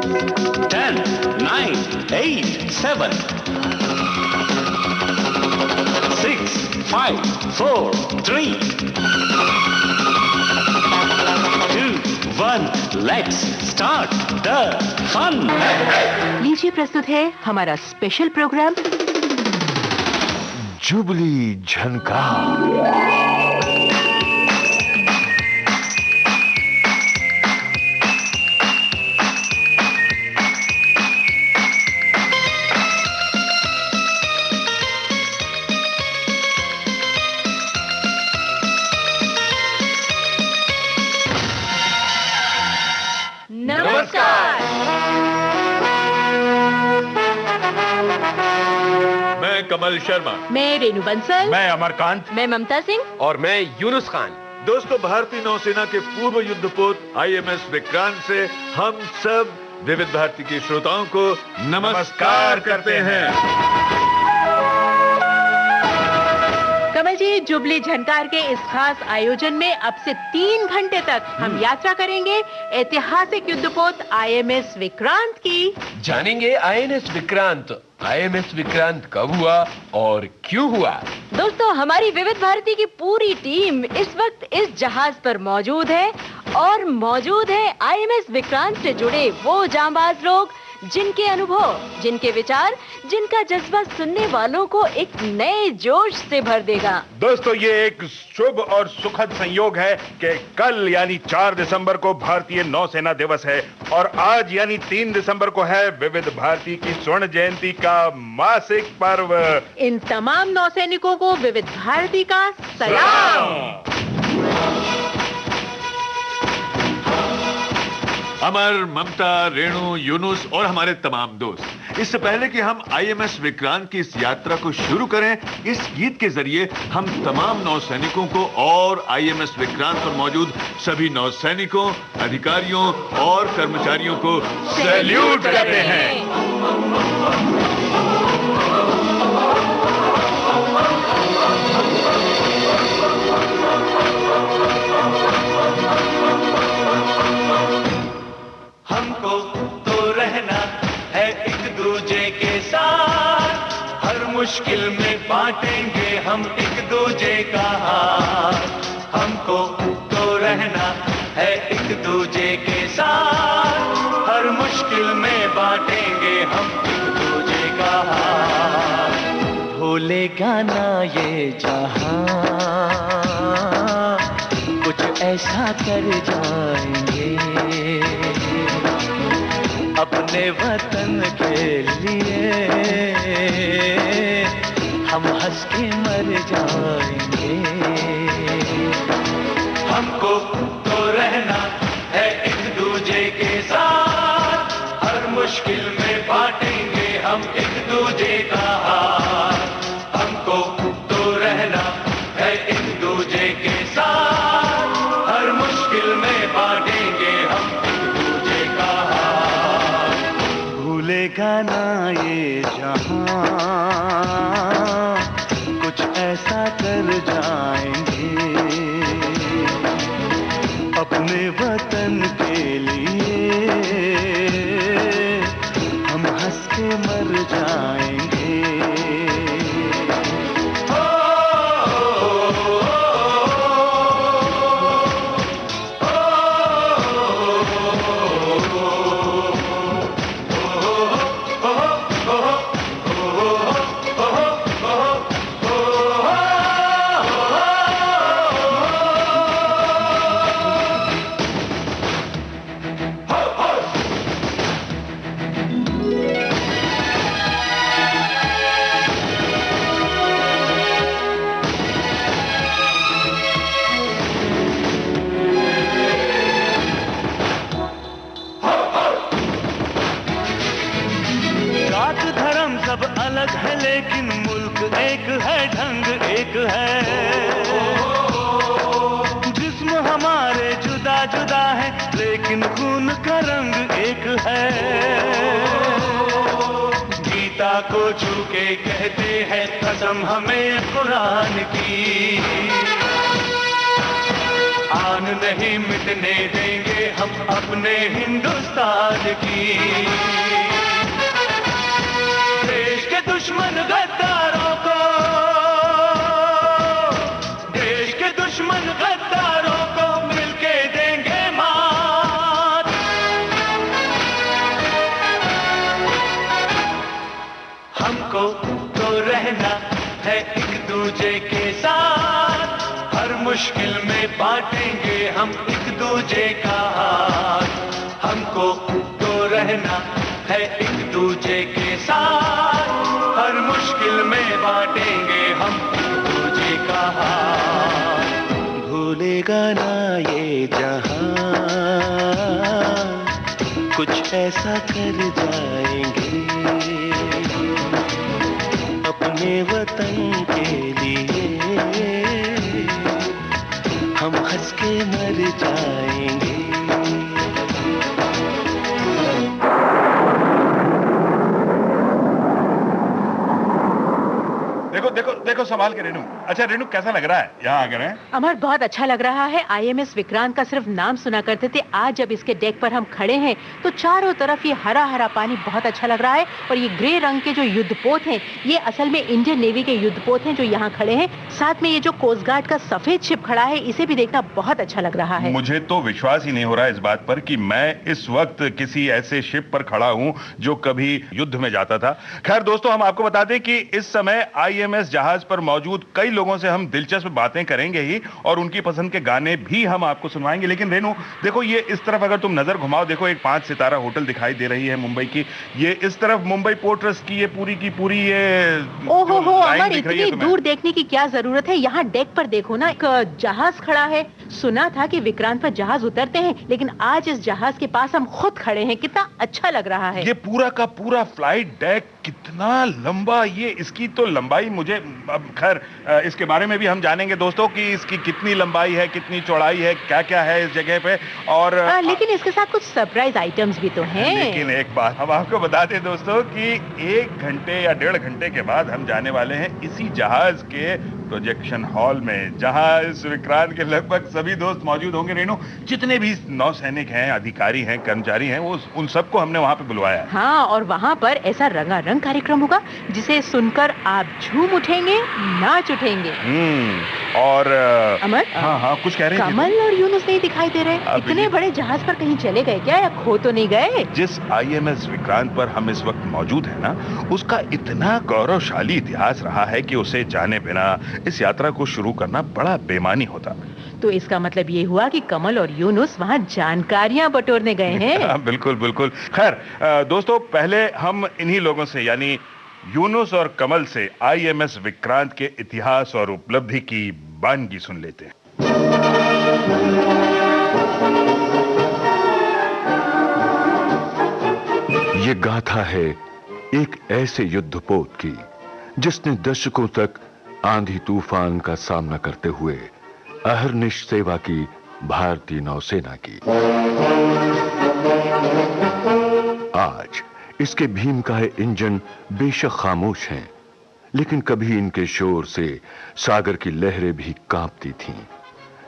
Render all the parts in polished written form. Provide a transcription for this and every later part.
10, 9, 8, 7, 6, 5, 4, 3, 2, 1. Let's start the fun. लीजिए प्रस्तुत है हमारा स्पेशल प्रोग्राम जुबली झनकार। नमस्कार। मैं कमल शर्मा। मैं रेणु बंसल। मैं अमरकांत। मैं ममता सिंह। और मैं यूनुस खान। दोस्तों, भारतीय नौसेना के पूर्व युद्धपोत IMS विक्रांत से हम सब विविध भारती के श्रोताओं को नमस्कार करते हैं। कमल जी, जुबली झनकार के इस खास आयोजन में अब से 3 घंटे तक हम यात्रा करेंगे ऐतिहासिक युद्धपोत IMS विक्रांत की। जानेंगे INS विक्रांत, IMS विक्रांत कब हुआ और क्यों हुआ। दोस्तों, हमारी विविध भारती की पूरी टीम इस वक्त इस जहाज पर मौजूद है और मौजूद है IMS विक्रांत से जुड़े वो जांबाज लोग जिनके अनुभव, जिनके विचार, जिनका जज्बा सुनने वालों को एक नए जोश से भर देगा। दोस्तों, ये एक शुभ और सुखद संयोग है कि कल यानी 4 दिसंबर को भारतीय नौसेना दिवस है और आज यानी 3 दिसंबर को है विविध भारती की स्वर्ण जयंती का मासिक पर्व। इन तमाम नौसैनिकों को विविध भारती का सलाम। अमर, ममता, रेणु, यूनुस और हमारे तमाम दोस्त, इससे पहले कि हम IMS विक्रांत की इस यात्रा को शुरू करें, इस गीत के जरिए हम तमाम नौसैनिकों को और IMS विक्रांत पर मौजूद सभी नौसैनिकों, अधिकारियों और कर्मचारियों को सैल्यूट करते हैं। हमको तो रहना है एक दूजे के साथ, हर मुश्किल में बांटेंगे हम एक दूजे का हाथ। हमको तो रहना है एक दूजे के साथ, हर मुश्किल में बांटेंगे हम एक दूजे का हाथ। भूलेगा ना ये जहां, कुछ ऐसा कर जाएंगे अपने वतन के लिए, हम हंस के मर जाएंगे। हमको तो रहना है एक दूजे के साथ, हर मुश्किल में बांटेंगे हम एक दूजे का हाथ। हमको तो रहना है एक दूजे के साथ, हर मुश्किल में बांटेंगे हम एक दूजे का हाथ। भूलेगा ना ये जहां, कुछ ऐसा कर जाएंगे अपने वतन के लिए, हम हंस के मर जाएंगे। अलग है लेकिन मुल्क एक है, ढंग एक है। जिस्म हमारे जुदा जुदा है लेकिन खून का रंग एक है। गीता को छू के कहते हैं कसम हमें कुरान की, शान नहीं मिटने देंगे हम अपने हिंदुस्तान की। देश के दुश्मन गद्दारों को, देश के दुश्मन गद्दारों को मिलके देंगे मात। हमको तो रहना है एक दूजे के साथ, हर मुश्किल में बांटेंगे हम एक दूजे का हाथ। हमको तो रहना है एक दूजे के साथ, हर मुश्किल में बांटेंगे हम एक दूजे का हाथ। भूलेगा ना ये जहां, कुछ ऐसा कर जाएंगे अपने वतन के लिए, हम हंस के मर जाएंगे। देखो देखो देखो संभाल के रेनू। अच्छा रेनू, कैसा लग रहा है यहाँ आकर? अमर, बहुत अच्छा लग रहा है। आईएमएस विक्रांत का सिर्फ नाम सुना करते थे, आज जब इसके डेक पर हम खड़े हैं तो चारों तरफ ये हरा हरा पानी बहुत अच्छा लग रहा है। और ये ग्रे रंग के जो युद्धपोत हैं, ये असल में इंडियन नेवी के युद्धपोत हैं जो यहाँ खड़े हैं। साथ में ये जो कोस्ट गार्ड का सफेद शिप खड़ा है, इसे भी देखना बहुत अच्छा लग रहा है। मुझे तो विश्वास ही नहीं हो रहा है इस बात पर कि मैं इस वक्त किसी ऐसे शिप पर खड़ा हूं जो कभी युद्ध में जाता था। खैर दोस्तों, हम आपको बता दें कि इस समय आईएमएस जहाज पर मौजूद कई लोगों से हम दिलचस्प बातें करेंगे ही, और उनकी पसंद के गाने भी हम आपको सुनवाएंगे। लेकिन रेनू देखो, ये इस तरफ अगर तुम नजर घुमाओ, देखो एक 5 सितारा होटल दिखाई दे रही है मुंबई की। ये इस तरफ मुंबई पोर्ट ट्रस्ट की ये पूरी ये ओहो हो अमर, इतनी दूर देखने की क्या जरूरत है? यहाँ डेक पर देखो ना, एक जहाज खड़ा है। सुना था कि विक्रांत पर जहाज उतरते हैं, लेकिन आज इस जहाज के पास हम खुद खड़े हैं। कितना अच्छा लग रहा है। ये पूरा का पूरा फ्लाइट डेक कितना लंबा, ये इसकी तो लंबाई मुझे, अब खैर इसके बारे में भी हम जानेंगे दोस्तों कि इसकी कितनी लंबाई है, कितनी चौड़ाई है, क्या क्या है इस जगह पे। और लेकिन इसके साथ कुछ सरप्राइज आइटम्स भी तो हैं। लेकिन एक बात हम आपको बता दें दोस्तों कि 1 घंटे या 1.5 घंटे के बाद हम जाने वाले हैं इसी जहाज के प्रोजेक्शन हॉल में, जहां इस विक्रांत के लगभग सभी दोस्त मौजूद होंगे। रेनू, जितने भी नौसैनिक हैं, अधिकारी हैं, कर्मचारी हैं, वो उन सबको हमने वहां पे बुलवाया है। हाँ, और वहाँ पर ऐसा रंगारंग कार्यक्रम होगा जिसे सुनकर आप झूम उठेंगे, नाच उठेंगे। और अमर, हाँ कुछ कह रहे थे? कमल और यूनुस नहीं दिखाई दे रहे। इतने बड़े जहाज पर कहीं चले गए क्या, या खो तो नहीं गए? जिस आईएमएस विक्रांत पर हम इस वक्त मौजूद हैं ना, उसका इतना गौरवशाली इतिहास रहा है कि उसे जाने बिना इस यात्रा को शुरू करना बड़ा बेमानी होता। तो इसका मतलब ये हुआ कि कमल और यूनुस वहाँ जानकारियां बटोरने गए हैं। बिल्कुल बिल्कुल। खैर दोस्तों, पहले हम इन्हीं लोगों से यानी यूनुस और कमल से आईएमएस विक्रांत के इतिहास और उपलब्धि की बानगी सुन लेते हैं। ये गाथा है एक ऐसे युद्धपोत की जिसने दशकों तक आंधी तूफान का सामना करते हुए अहर्निश सेवा की भारतीय नौसेना की। आज इसके भीमकाय इंजन बेशक खामोश हैं, लेकिन कभी इनके शोर से सागर की लहरें भी कांपती थीं,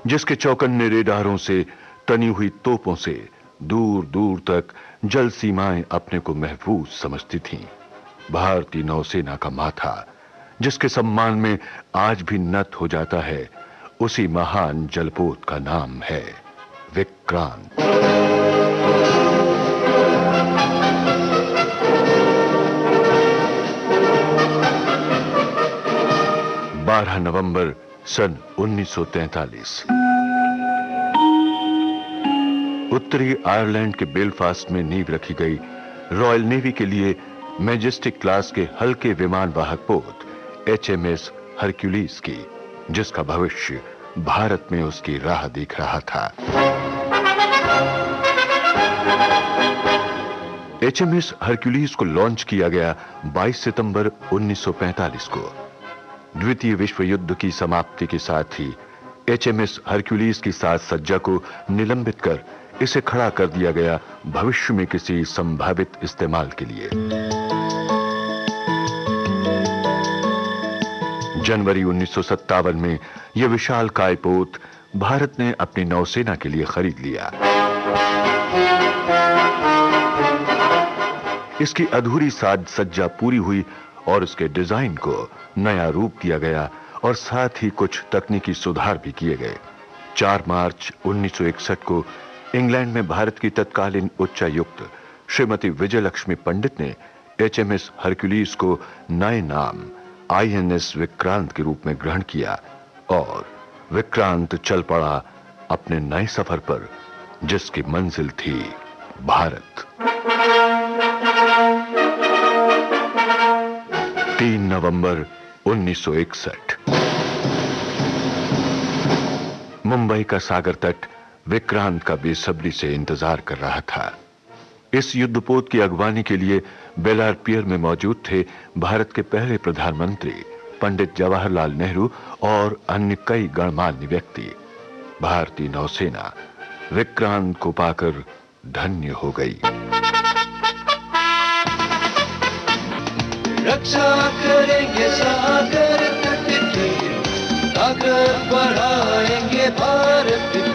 जिसके चौकन्ने रेडारों से तनी हुई तोपों से दूर दूर तक जल सीमाएं अपने को महफूज समझती थीं। भारतीय नौसेना का माथा, जिसके सम्मान में आज भी नत हो जाता है, उसी महान जलपोत का नाम है विक्रांत। 12 नवंबर सन 1943 उत्तरी आयरलैंड के बेलफास्ट में नींव रखी गई रॉयल नेवी के लिए मैजेस्टिक क्लास के हल्के विमान वाहक पोत एचएमएस हरक्यूलिस की, जिसका भविष्य भारत में उसकी राह देख रहा था। एचएमएस हरक्यूलिस को लॉन्च किया गया 22 सितंबर 1945 को। द्वितीय विश्व युद्ध की समाप्ति के साथ ही एचएमएस हरक्यूलिस की साज सज्जा को निलंबित कर इसे खड़ा कर दिया गया भविष्य में किसी संभावित इस्तेमाल के लिए। जनवरी 1957 में यह विशाल काय पोत भारत ने अपनी नौसेना के लिए खरीद लिया। इसकी अधूरी साज सज्जा पूरी हुई और उसके डिजाइन को नया रूप दिया गया और साथ ही कुछ तकनीकी सुधार भी किए गए। 4 मार्च 1961 को इंग्लैंड में भारत की तत्कालीन उच्चायुक्त श्रीमती विजयलक्ष्मी पंडित ने HMS हरक्यूलिस को नए नाम INS विक्रांत के रूप में ग्रहण किया और विक्रांत चल पड़ा अपने नए सफर पर, जिसकी मंजिल थी भारत। 3 नवंबर 1961 मुंबई का सागर तट विक्रांत का बेसब्री से इंतजार कर रहा था। इस युद्धपोत की अगवानी के लिए बेलार पियर में मौजूद थे भारत के पहले प्रधानमंत्री पंडित जवाहरलाल नेहरू और अन्य कई गणमान्य व्यक्ति। भारतीय नौसेना विक्रांत को पाकर धन्य हो गई। रक्षा करेंगे सागर तट की, ताकत बढ़ाएंगे भारत की।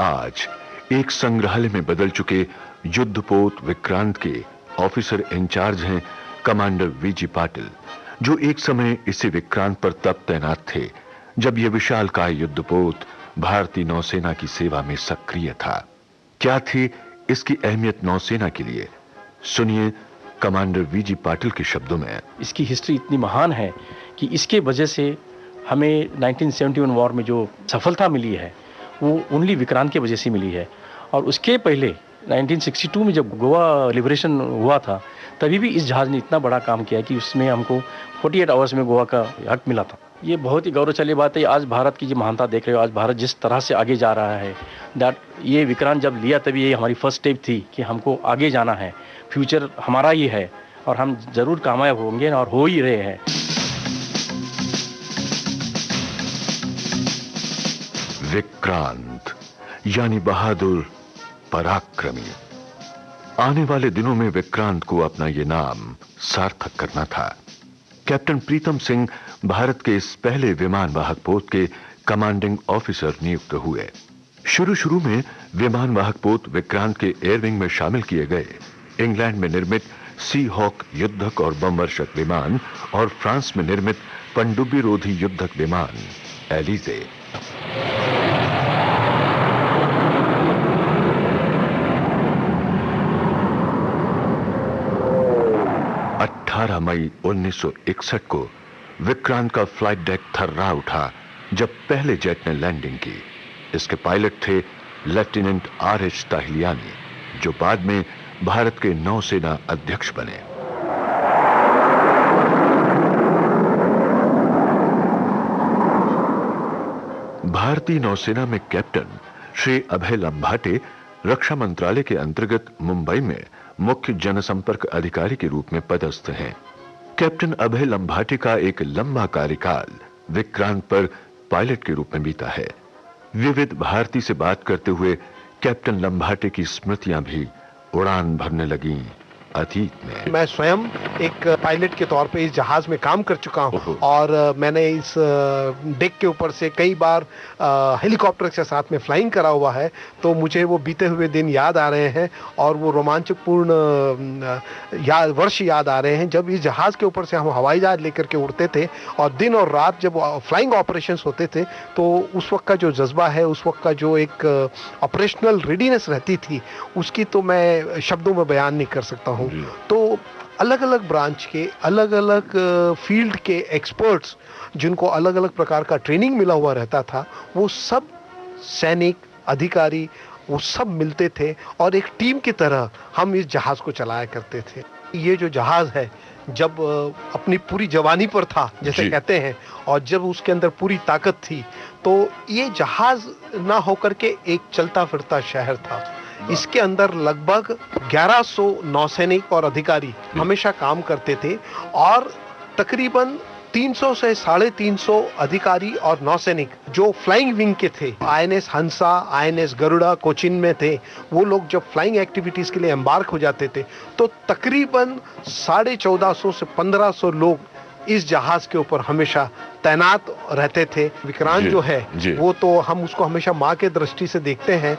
आज एक संग्रहालय में बदल चुके युद्धपोत विक्रांत के ऑफिसर इंचार्ज हैं कमांडर वीजी पाटिल, जो एक समय इसी विक्रांत पर तब तैनात थे जब यह विशालकाय युद्धपोत भारतीय नौसेना की सेवा में सक्रिय था। क्या थी इसकी अहमियत नौसेना के लिए? सुनिए कमांडर वीजी पाटिल के शब्दों में। इसकी हिस्ट्री इतनी महान है कि इसके वजह से हमें 1971 वॉर में जो सफलता मिली है वो ओनली विक्रांत के वजह से मिली है। और उसके पहले 1962 में जब गोवा लिबरेशन हुआ था तभी भी इस जहाज़ ने इतना बड़ा काम किया कि उसमें हमको 48 आवर्स में गोवा का हक मिला था। ये बहुत ही गौरवशाली बात है। आज भारत की जो महानता देख रहे हो, आज भारत जिस तरह से आगे जा रहा है, दैट ये विक्रांत जब लिया तभी ये हमारी फर्स्ट स्टेप थी कि हमको आगे जाना है, फ्यूचर हमारा ही है और हम जरूर कामयाब होंगे और हो ही रहे हैं। विक्रांत यानी बहादुर, पराक्रमी। आने वाले दिनों में विक्रांत को अपना ये नाम सार्थक करना था। कैप्टन प्रीतम सिंह भारत के इस पहले विमान वाहक पोत के कमांडिंग ऑफिसर नियुक्त हुए। शुरू में विमान वाहक पोत विक्रांत के एयरविंग में शामिल किए गए इंग्लैंड में निर्मित सी हॉक युद्धक और बमवर्षक विमान और फ्रांस में निर्मित पनडुब्बी रोधी युद्धक विमान एलिजे। 18 मई 1961 को विक्रांत का फ्लाइट डेक थर्रा उठा जब पहले जेट ने लैंडिंग की। इसके पायलट थे लेफ्टिनेंट RH ताहिलियानी, जो बाद में भारत के नौसेना अध्यक्ष बने। भारतीय नौसेना में कैप्टन श्री अभय लंभाटे रक्षा मंत्रालय के अंतर्गत मुंबई में मुख्य जनसंपर्क अधिकारी के रूप में पदस्थ हैं। कैप्टन अभय लंभाटे का एक लंबा कार्यकाल विक्रांत पर पायलट के रूप में बीता है। विविध भारती से बात करते हुए कैप्टन लंभाटे की स्मृतियां भी उड़ान भरने लगीं अतीत में। मैं स्वयं एक पायलट के तौर पे इस जहाज में काम कर चुका हूं और मैंने इस डेक के ऊपर से कई बार हेलीकॉप्टर के साथ में फ्लाइंग करा हुआ है, तो मुझे वो बीते हुए दिन याद आ रहे हैं और वो रोमांचकपूर्ण वर्ष याद आ रहे हैं जब इस जहाज के ऊपर से हम हवाई जहाज लेकर के उड़ते थे और दिन और रात जब फ्लाइंग ऑपरेशंस होते थे तो उस वक्त का जो जज्बा है, उस वक्त का जो एक ऑपरेशनल रेडीनेस रहती थी, उसकी तो मैं शब्दों में बयान नहीं कर सकता हूँ। तो अलग अलग ब्रांच के अलग अलग फील्ड के एक्सपर्ट्स जिनको अलग अलग प्रकार का ट्रेनिंग मिला हुआ रहता था, वो सब सैनिक अधिकारी वो सब मिलते थे और एक टीम की तरह हम इस जहाज को चलाया करते थे। ये जो जहाज है जब अपनी पूरी जवानी पर था जैसे कहते हैं, और जब उसके अंदर पूरी ताकत थी, तो ये जहाज ना होकर के एक चलता फिरता शहर था। इसके अंदर लगभग 1100 नौसैनिक और अधिकारी हमेशा काम करते थे और तकरीबन 300 से 350 अधिकारी और नौसैनिक जो फ्लाइंग विंग के थे, INS हंसा, INS गरुड़ा कोचिन में थे, वो लोग जब फ्लाइंग एक्टिविटीज के लिए एम्बार्क हो जाते थे तो तकरीबन 1450 से 1500 लोग इस जहाज के ऊपर हमेशा तैनात रहते थे। विक्रांत जो है वो तो हम उसको हमेशा माँ के दृष्टि से देखते हैं।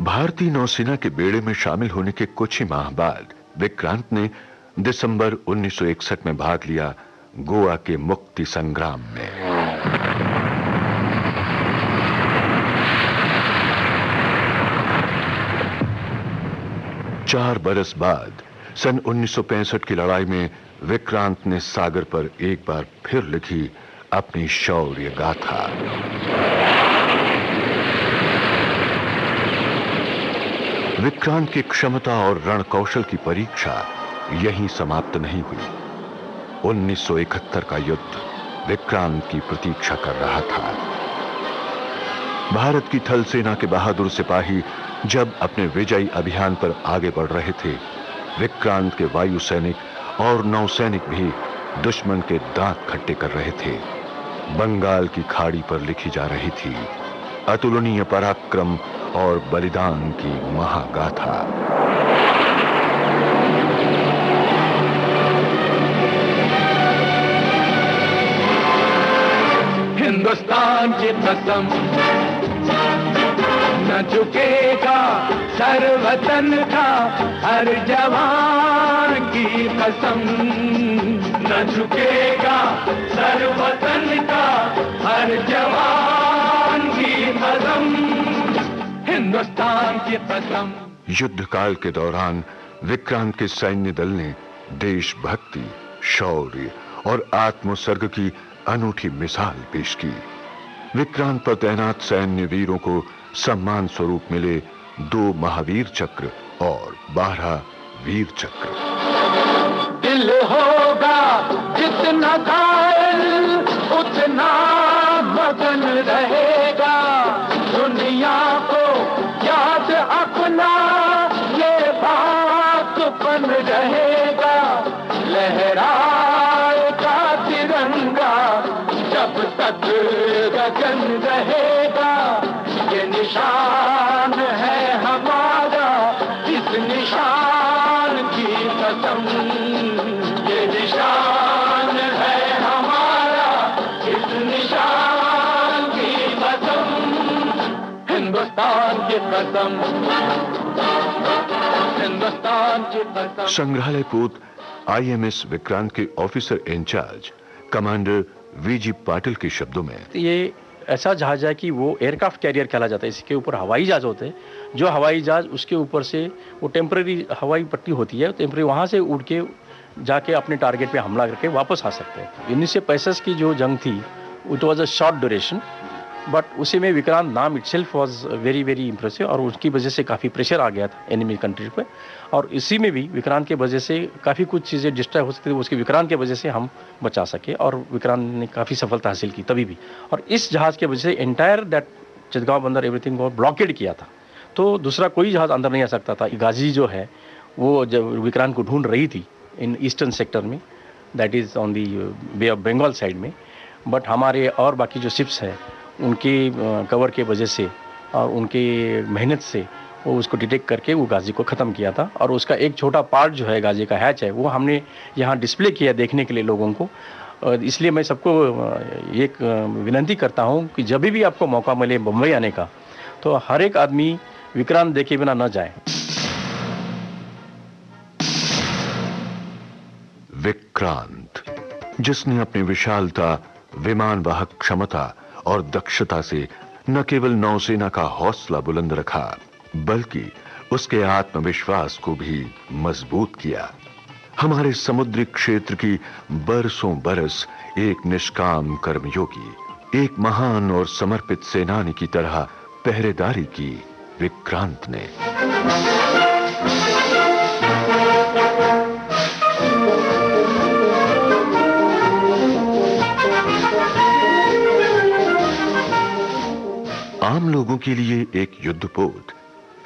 भारतीय नौसेना के बेड़े में शामिल होने के कुछ ही माह बाद विक्रांत ने दिसंबर 1961 में भाग लिया गोवा के मुक्ति संग्राम में। चार बरस बाद सन 1965 की लड़ाई में विक्रांत ने सागर पर एक बार फिर लिखी अपनी शौर्य गाथा। विक्रांत की क्षमता और रण कौशल की परीक्षा यहीं समाप्त नहीं हुई। 1971 का युद्ध विक्रांत की प्रतीक्षा कर रहा था। भारत की थल सेना के बहादुर सिपाही जब अपने विजयी अभियान पर आगे बढ़ रहे थे, विक्रांत के वायु सैनिक और नौसैनिक भी दुश्मन के दांत खट्टे कर रहे थे। बंगाल की खाड़ी पर लिखी जा रही थी अतुलनीय पराक्रम और बलिदान की महागाथा। हिंदुस्तान की कसम न झुकेगा सर वतन का हर जवान की कसम, न झुकेगा सर वतन का हर जवान की कसम, हिंदुस्तान की कसम। युद्ध काल के दौरान विक्रांत के सैन्य दल ने देशभक्ति, शौर्य और आत्मोत्सर्ग की अनूठी मिसाल पेश की। विक्रांत पर तैनात सैन्य वीरों को सम्मान स्वरूप मिले 2 महावीर चक्र और 12 वीर चक्र। दिल होगा जितना घायल उतना मगन रहेगा, दुनिया को याद अपना ये बात बन रहेगा, लहराएगा तिरंगा जब तक गगन रहेगा, ये निशान है हमारा इस निशान की कसम, ये निशान है हमारा इस निशान की कसम, हिंदुस्तान की कसम, हिंदुस्तान की कसम। संग्रहालय पोत आईएमएस विक्रांत के officer incharge commander VG Patil के शब्दों में, ये ऐसा जहाज है कि वो एयरक्राफ्ट कैरियर कहला जाता है। इसके ऊपर हवाई जहाज होते हैं, जो हवाई जहाज उसके ऊपर से वो टेम्पररी हवाई पट्टी होती है, टेम्पररी वहाँ से उड़ के जाके अपने टारगेट पे हमला करके वापस आ सकते हैं। 1965 की जो जंग थी it was a short duration, but उसी में विक्रांत नाम itself was very very impressive और उसकी वजह से काफ़ी प्रेशर आ गया था एनिमी कंट्री पे, और इसी में भी विक्रांत के वजह से काफ़ी कुछ चीज़ें डिस्ट्रॉय हो सकती थी, उसके विक्रांत के वजह से हम बचा सके और विक्रांत ने काफ़ी सफलता हासिल की तभी भी। और इस जहाज़ के वजह से एंटायर दैट चितगांव बंदर एवरीथिंग को ब्लॉकेड किया था, तो दूसरा कोई जहाज़ अंदर नहीं आ सकता था। गाजी जो है वो जब विक्रांत को ढूंढ रही थी इन ईस्टर्न सेक्टर में, that is on the Bay of Bengal side में, बट हमारे और बाकी जो शिप्स है उनके कवर के वजह से और उनके मेहनत से वो उसको डिटेक्ट करके वो गाजी को ख़त्म किया था। और उसका एक छोटा पार्ट जो है गाजी का हैच है वो हमने यहाँ डिस्प्ले किया देखने के लिए लोगों को। इसलिए मैं सबको एक विनती करता हूँ कि जब भी आपको मौका मिले मुंबई आने का तो हर एक आदमी विक्रांत देखे बिना न जाए। विक्रांत, जिसने अपनी विशालता, विमान वाहक क्षमता और दक्षता से न केवल नौसेना का हौसला बुलंद रखा बल्कि उसके आत्मविश्वास को भी मजबूत किया। हमारे समुद्री क्षेत्र की बरसों बरस एक निष्काम कर्मयोगी, एक महान और समर्पित सेनानी की तरह पहरेदारी की विक्रांत ने। आम लोगों के लिए एक युद्धपोत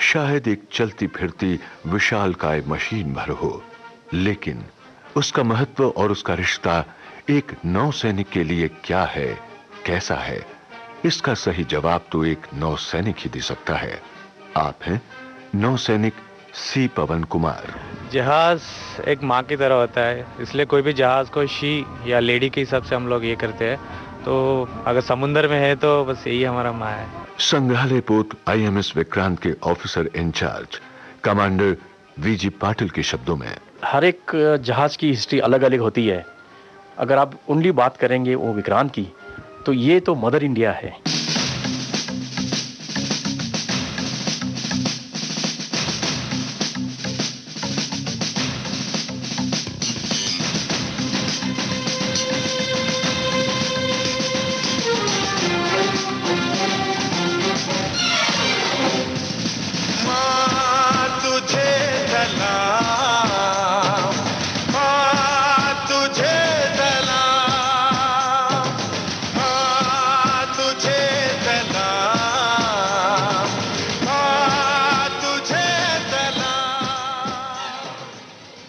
शायद एक चलती फिरती विशालकाय मशीन भर हो, लेकिन उसका महत्व और उसका रिश्ता एक नौसैनिक के लिए क्या है, कैसा है, इसका सही जवाब तो एक नौसैनिक ही दे सकता है। आप हैं नौसैनिक सी पवन कुमार। जहाज एक माँ की तरह होता है, इसलिए कोई भी जहाज को शी या लेडी के हिसाब से हम लोग ये करते हैं। तो अगर समुद्र में है तो बस यही हमारा माँ है। संग्रहालय पोत IMS विक्रांत के officer incharge commander VG Patil के शब्दों में, हर एक जहाज की हिस्ट्री अलग अलग होती है। अगर आप ओनली बात करेंगे वो विक्रांत की, तो ये तो मदर इंडिया है।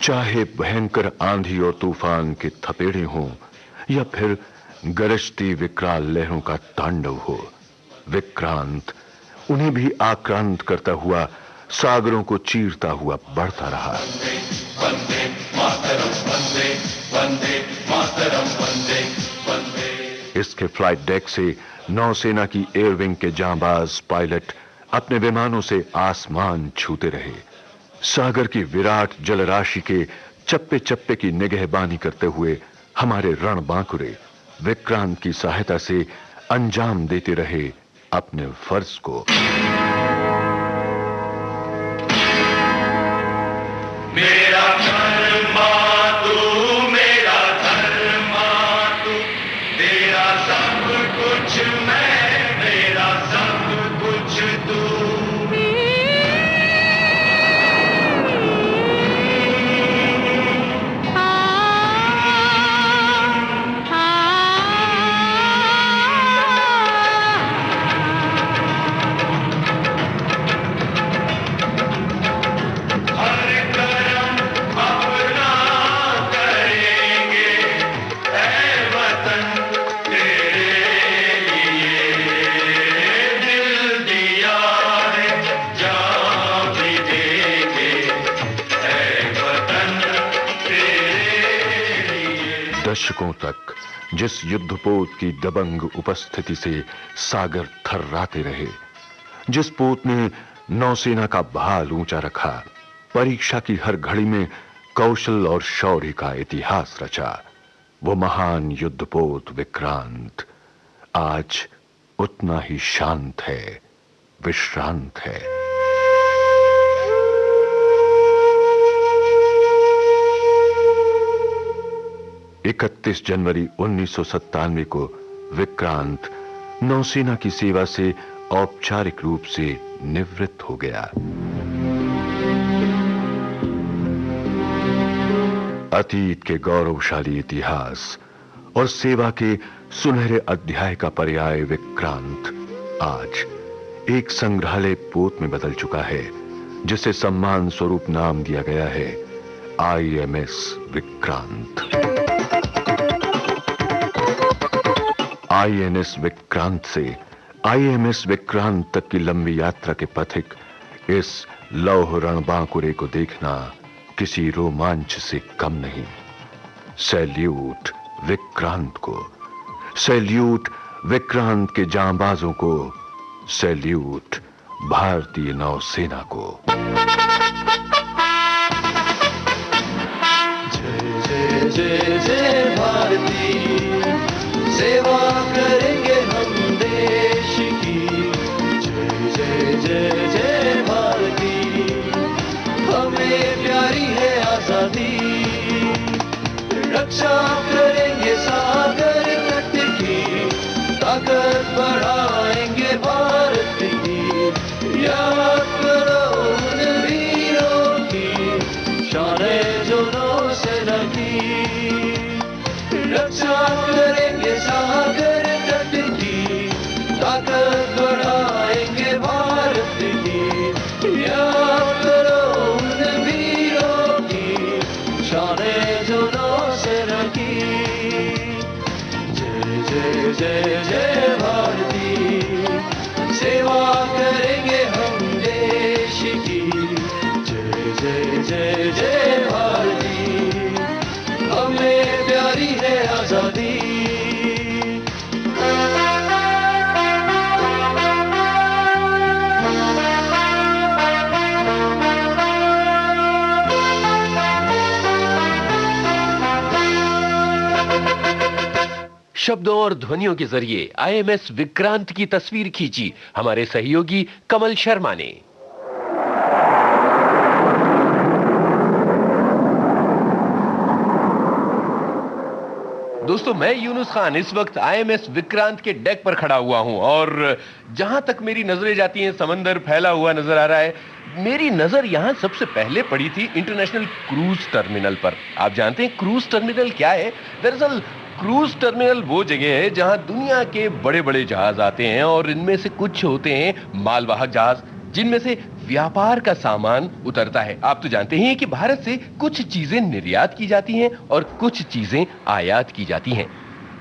चाहे भयंकर आंधी और तूफान के थपेड़े हों या फिर गरजती विकराल लहरों का तांडव हो, विक्रांत उन्हें भी आक्रांत करता हुआ सागरों को चीरता हुआ बढ़ता रहा। वंदे मातरम, वंदे वंदे मातरम, वंदे वंदे। इसके फ्लाइट डेक से नौसेना की एयरविंग के जांबाज पायलट अपने विमानों से आसमान छूते रहे, सागर की विराट जलराशि के चप्पे चप्पे की निगहबानी करते हुए हमारे रणबांकुरे विक्रांत की सहायता से अंजाम देते रहे अपने फर्ज को। मेरा धर्मा तू, मेरा धर्मा तू, तेरा सब कुछ मैं, मेरा सब कुछ तू। दशकों तक जिस युद्धपोत की दबंग उपस्थिति से सागर थर्राते रहे, जिस पोत ने नौसेना का भाल ऊंचा रखा, परीक्षा की हर घड़ी में कौशल और शौर्य का इतिहास रचा, वो महान युद्धपोत विक्रांत आज उतना ही शांत है, विश्रांत है। 31 जनवरी 1997 को विक्रांत नौसेना की सेवा से औपचारिक रूप से निवृत्त हो गया। अतीत के गौरवशाली इतिहास और सेवा के सुनहरे अध्याय का पर्याय विक्रांत आज एक संग्रहालय पोत में बदल चुका है, जिसे सम्मान स्वरूप नाम दिया गया है IMS विक्रांत। INS विक्रांत से IMS विक्रांत तक की लंबी यात्रा के पथिक इस लौह रणबांकुरे को देखना किसी रोमांच से कम नहीं। सैल्यूट विक्रांत को, सैल्यूट विक्रांत के जांबाजों को, सैल्यूट भारतीय नौसेना को। जय जय जय जय भारती, सेवा करेंगे हम देश की। जय जय जय जय भारती, हमें प्यारी है आजादी। रक्षा करेंगे सागर तट की, ताकत बढ़ाएंगे भारत की। याद करो उन वीरों की, शान-ए जो नौसेना की। रक्षा करेंगे सागर तट करेंगे हम देश की। जय जय जय जय भारती, हमें प्यारी है आजादी। शब्दों और ध्वनियों के जरिए आईएमएस विक्रांत की तस्वीर खींची हमारे सहयोगी कमल शर्मा ने। दोस्तों, मैं यूनुस खान इस वक्त आईएमएस विक्रांत के डेक पर खड़ा हुआ हूं और जहां तक मेरी नजरें जाती हैं समंदर फैला हुआ नजर आ रहा है। मेरी नजर यहां सबसे पहले पड़ी थी इंटरनेशनल क्रूज टर्मिनल पर। आप जानते हैं क्रूज टर्मिनल क्या है? दरअसल क्रूज टर्मिनल वो जगह है जहां दुनिया के बड़े बड़े जहाज आते हैं और इनमें से कुछ होते हैं मालवाहक जहाज, जिनमें से व्यापार का सामान उतरता है। आप तो जानते हैं कि भारत से कुछ चीजें निर्यात की जाती हैं और कुछ चीजें आयात की जाती हैं।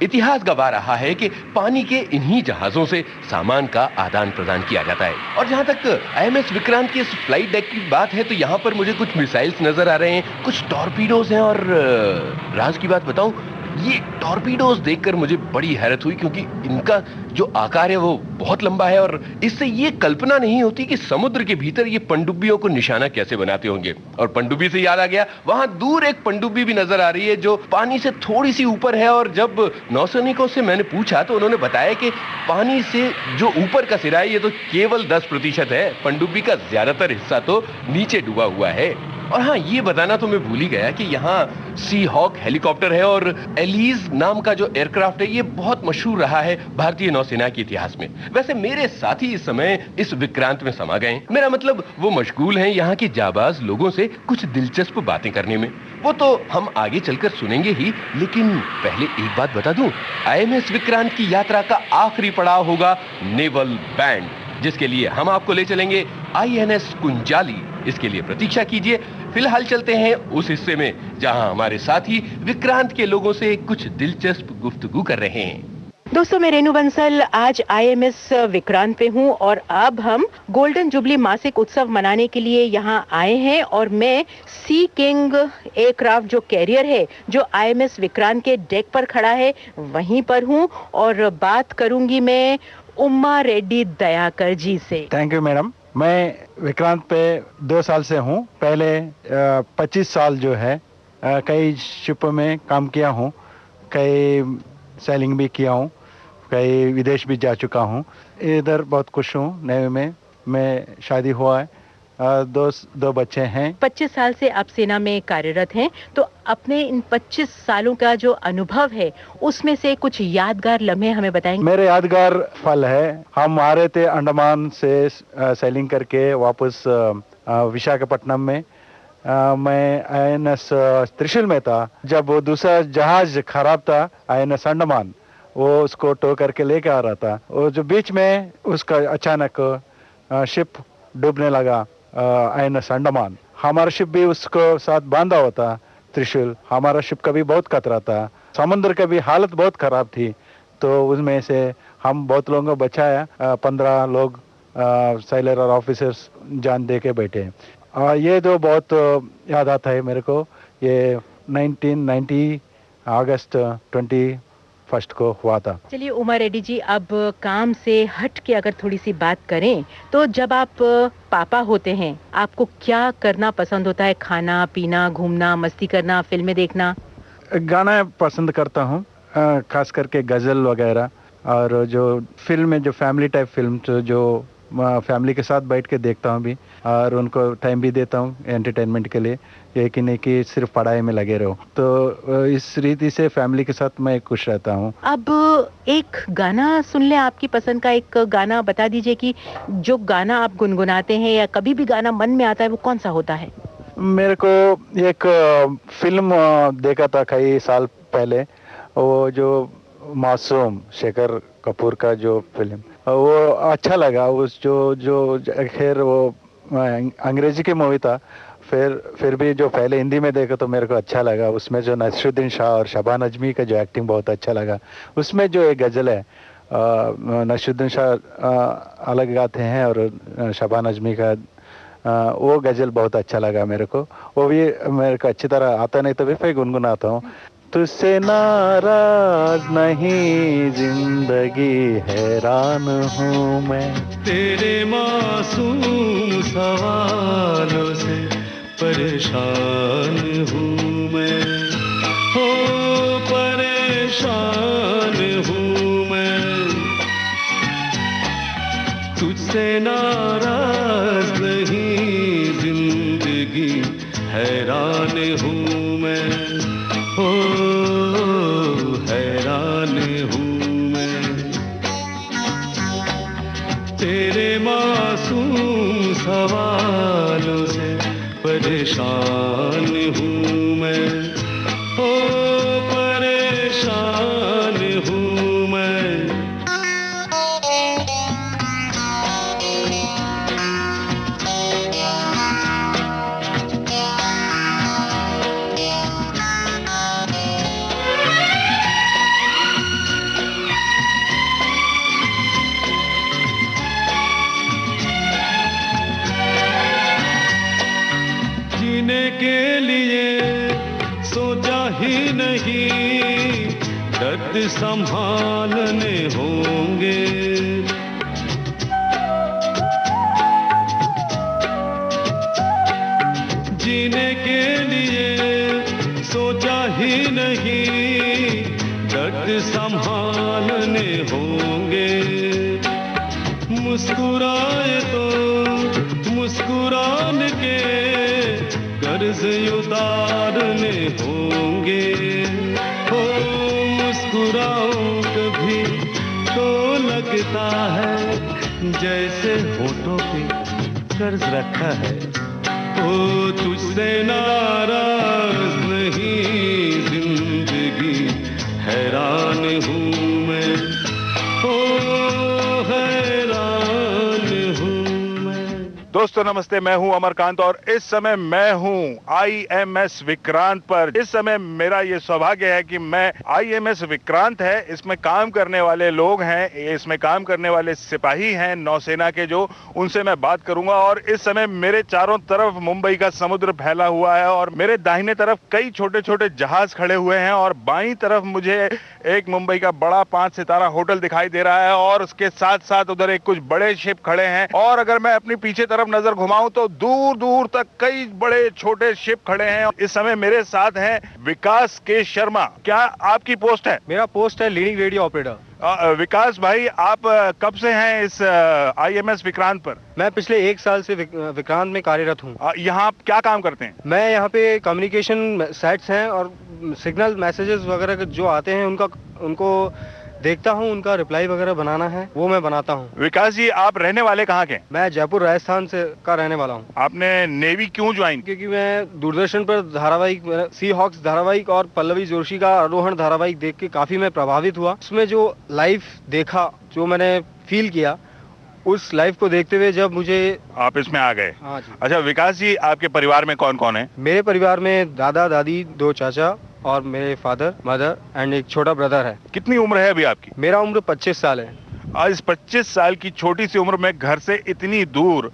इतिहास गवाह रहा है कि पानी के इन्हीं जहाजों से सामान का आदान प्रदान किया जाता है। और जहां तक आईएमएस विक्रांत के इस फ्लाइट डेक की बात है तो यहां पर मुझे कुछ मिसाइल्स नजर आ रहे हैं, कुछ टॉर्पीडोज हैं और राज की बात बताऊं, ये टॉर्पीडोज देखकर मुझे बड़ी हैरत हुई क्योंकि इनका जो आकार है वो बहुत लंबा है और इससे ये कल्पना नहीं होती कि समुद्र के भीतर ये पनडुब्बियों को निशाना कैसे बनाते होंगे। और पनडुब्बी से याद आ गया, वहां दूर एक पनडुब्बी भी नजर आ रही है जो पानी से थोड़ी सी ऊपर है और जब नौसैनिकों से मैंने पूछा तो उन्होंने बताया कि पानी से जो ऊपर का सिरा है ये तो केवल 10% है, पनडुब्बी का ज्यादातर हिस्सा तो नीचे डूबा हुआ है। और हाँ, ये बताना तो मैं भूल ही गया कि यहाँ सी हॉक हेलीकॉप्टर है और एलीज नाम का जो एयरक्राफ्ट है ये बहुत मशहूर रहा है भारतीय नौसेना के इतिहास में। वैसे मेरे साथी इस समय इस विक्रांत में समा गए, मेरा मतलब वो मशगूल हैं यहाँ के जाबाज लोगों से कुछ दिलचस्प बातें करने में। वो तो हम आगे चलकर सुनेंगे ही, लेकिन पहले एक बात बता दूं, आईएमएस विक्रांत की यात्रा का आखिरी पड़ाव होगा नेवल बैंड, जिसके लिए हम आपको ले चलेंगे आईएनएस कुंजाली। इसके लिए प्रतीक्षा कीजिए। फिलहाल चलते हैं उस हिस्से में जहां हमारे साथी विक्रांत के लोगों से कुछ दिलचस्प गुफ्तगू कर रहे हैं। दोस्तों, मैं रेणु बंसल आज आईएमएस विक्रांत पे हूँ और अब हम गोल्डन जुबली मासिक उत्सव मनाने के लिए यहाँ आए हैं और मैं सी किंग एयरक्राफ्ट जो कैरियर है जो आईएमएस विक्रांत के डेक पर खड़ा है वहीं पर हूँ और बात करूंगी मैं उमा रेड्डी दयाकर जी से। Thank you madam. मैं विक्रांत पे 2 साल से हूँ। पहले 25 साल जो है कई शिपों में काम किया हूँ, कई सेलिंग भी किया हूँ, कई विदेश भी जा चुका हूँ। इधर बहुत खुश हूँ। नेवी में मैं शादी हुआ है, दो बच्चे हैं। 25 साल से आप सेना में कार्यरत हैं, तो अपने इन 25 सालों का जो अनुभव है उसमें से कुछ यादगार लम्हे हमें बताएंगे? मेरे यादगार पल है, हम आ रहे थे अंडमान से सेलिंग करके वापस विशाखापट्टनम में। मैं आईएनएस त्रिशूल में था जब वो दूसरा जहाज खराब था आईएनएस अंडमान, वो उसको टो करके लेके आ रहा था। वो जो बीच में उसका अचानक शिप डूबने लगा आईएनएस अंडमान। हमारा शिप भी उसको साथ बांधा हुआ था त्रिशूल। हमारा शिप का भी बहुत खतरा था, समुद्र का भी हालत बहुत खराब थी, तो उसमें से हम बहुत लोगों को बचाया। 15 लोग सैलर और ऑफिसर्स जान दे के बैठे। ये तो बहुत याद आता है मेरे को। ये 1990 अगस्त 21 को हुआ था। चलिए उमा रेड्डी जी, अब काम से हट के अगर थोड़ी सी बात करें तो जब आप पापा होते हैं आपको क्या करना पसंद होता है? खाना पीना, घूमना, मस्ती करना, फिल्में देखना? गाना पसंद करता हूँ, खास करके गजल वगैरह, और जो फिल्म है जो फैमिली टाइप फिल्म जो फैमिली के साथ बैठ के देखता हूँ भी, और उनको टाइम भी देता हूँ एंटरटेनमेंट के लिए। ये कि नहीं कि सिर्फ पढ़ाई में लगे रहो, तो इस रीति से फैमिली के साथ मैं खुश रहता हूँ। अब एक गाना सुन ले, आपकी पसंद का एक गाना बता दीजिए कि जो गाना आप गुनगुनाते हैं या कभी भी गाना मन में आता है वो कौन सा होता है? मेरे को एक फिल्म देखा था कई साल पहले, वो जो मासूम शेखर कपूर का जो फिल्म, वो अच्छा लगा। उस जो खैर वो अंग्रेजी की मूवी था, फिर भी जो पहले हिंदी में देखा तो मेरे को अच्छा लगा। उसमें जो नसरुद्दीन शाह और शबाना आजमी का जो एक्टिंग बहुत अच्छा लगा। उसमें जो एक गजल है नशीरुद्दीन शाह अलग गाते हैं और शबाना आजमी का वो गजल बहुत अच्छा लगा मेरे को। वो भी मेरे को अच्छी तरह आता नहीं तो भी फिर गुनगुनाता हूँ। तुझसे नाराज नहीं जिंदगी हैरान हूँ मैं, तेरे मासूम सवालों से परेशान हूँ मैं, हो परेशान हूँ मैं। तुझसे नाराज नहीं जिंदगी हैरान हूँ मैं, हो हैरान हूँ मैं। तेरे मासूम सवालों से परेशान हूँ मैं, हो परेशान हूँ मैं। जीने के लिए सोचा ही नहीं, दर्द संभालने होंगे। जीने के लिए सोचा ही नहीं, दर्द संभालने होंगे। मुस्कुराए तो मुस्कुरान के कर्ज उतारने होंगे। हो मुस्कुराओ कभी तो लगता है जैसे होठों पे कर्ज रखा है। ओ तुझसे नाराज नहीं जिंदगी हैरान हूँ मैं, ओ हैरान हूँ मैं। दोस्तों नमस्ते, मैं हूं अमरकांत और इस समय मैं हूं IMS विक्रांत पर। इस समय मेरा ये सौभाग्य है कि मैं IMS विक्रांत है, इसमें काम करने वाले लोग हैं, इसमें काम करने वाले सिपाही हैं नौसेना के, जो उनसे मैं बात करूंगा। और इस समय मेरे चारों तरफ मुंबई का समुद्र फैला हुआ है और मेरे दाहिने तरफ कई छोटे छोटे जहाज खड़े हुए हैं और बाईं तरफ मुझे एक मुंबई का बड़ा 5 सितारा होटल दिखाई दे रहा है और उसके साथ साथ उधर एक कुछ बड़े शिप खड़े हैं। और अगर मैं अपनी पीछे तरफ नजर घुमाऊं तो दूर दूर तक कई बड़े छोटे शिप खड़े हैं। इस समय मेरे साथ हैं विकास के शर्मा। क्या आपकी पोस्ट है? मेरा पोस्ट है लीडिंग रेडियो ऑपरेटर। विकास भाई, आप कब से हैं इस IMS विक्रांत पर? मैं पिछले 1 साल से विक्रांत में कार्यरत हूँ। यहाँ आप क्या काम करते हैं? मैं यहाँ पे कम्युनिकेशन सेट्स हैं और सिग्नल मैसेजेस वगैरह जो आते हैं उनको देखता हूँ, उनका रिप्लाई वगैरह बनाना है वो मैं बनाता हूँ। विकास जी, आप रहने वाले कहाँ के? मैं जयपुर राजस्थान से का रहने वाला हूँ। आपने नेवी क्यों ज्वाइन? क्योंकि मैं दूरदर्शन पर धारावाहिक सी हॉक्स धारावाहिक और पल्लवी जोशी का आरोहण धारावाहिक देख के काफी मैं प्रभावित हुआ। उसमें जो लाइफ देखा, जो मैंने फील किया, उस लाइफ को देखते हुए जब मुझे आप इसमें आ गए। हाँ जी। अच्छा विकास जी, आपके परिवार में कौन कौन है? मेरे परिवार में दादा दादी, 2 चाचा और मेरे फादर मदर एंड एक छोटा ब्रदर है। कितनी उम्र है अभी आपकी? मेरा उम्र 25 साल है। आज इस 25 साल की छोटी सी उम्र में घर से इतनी दूर,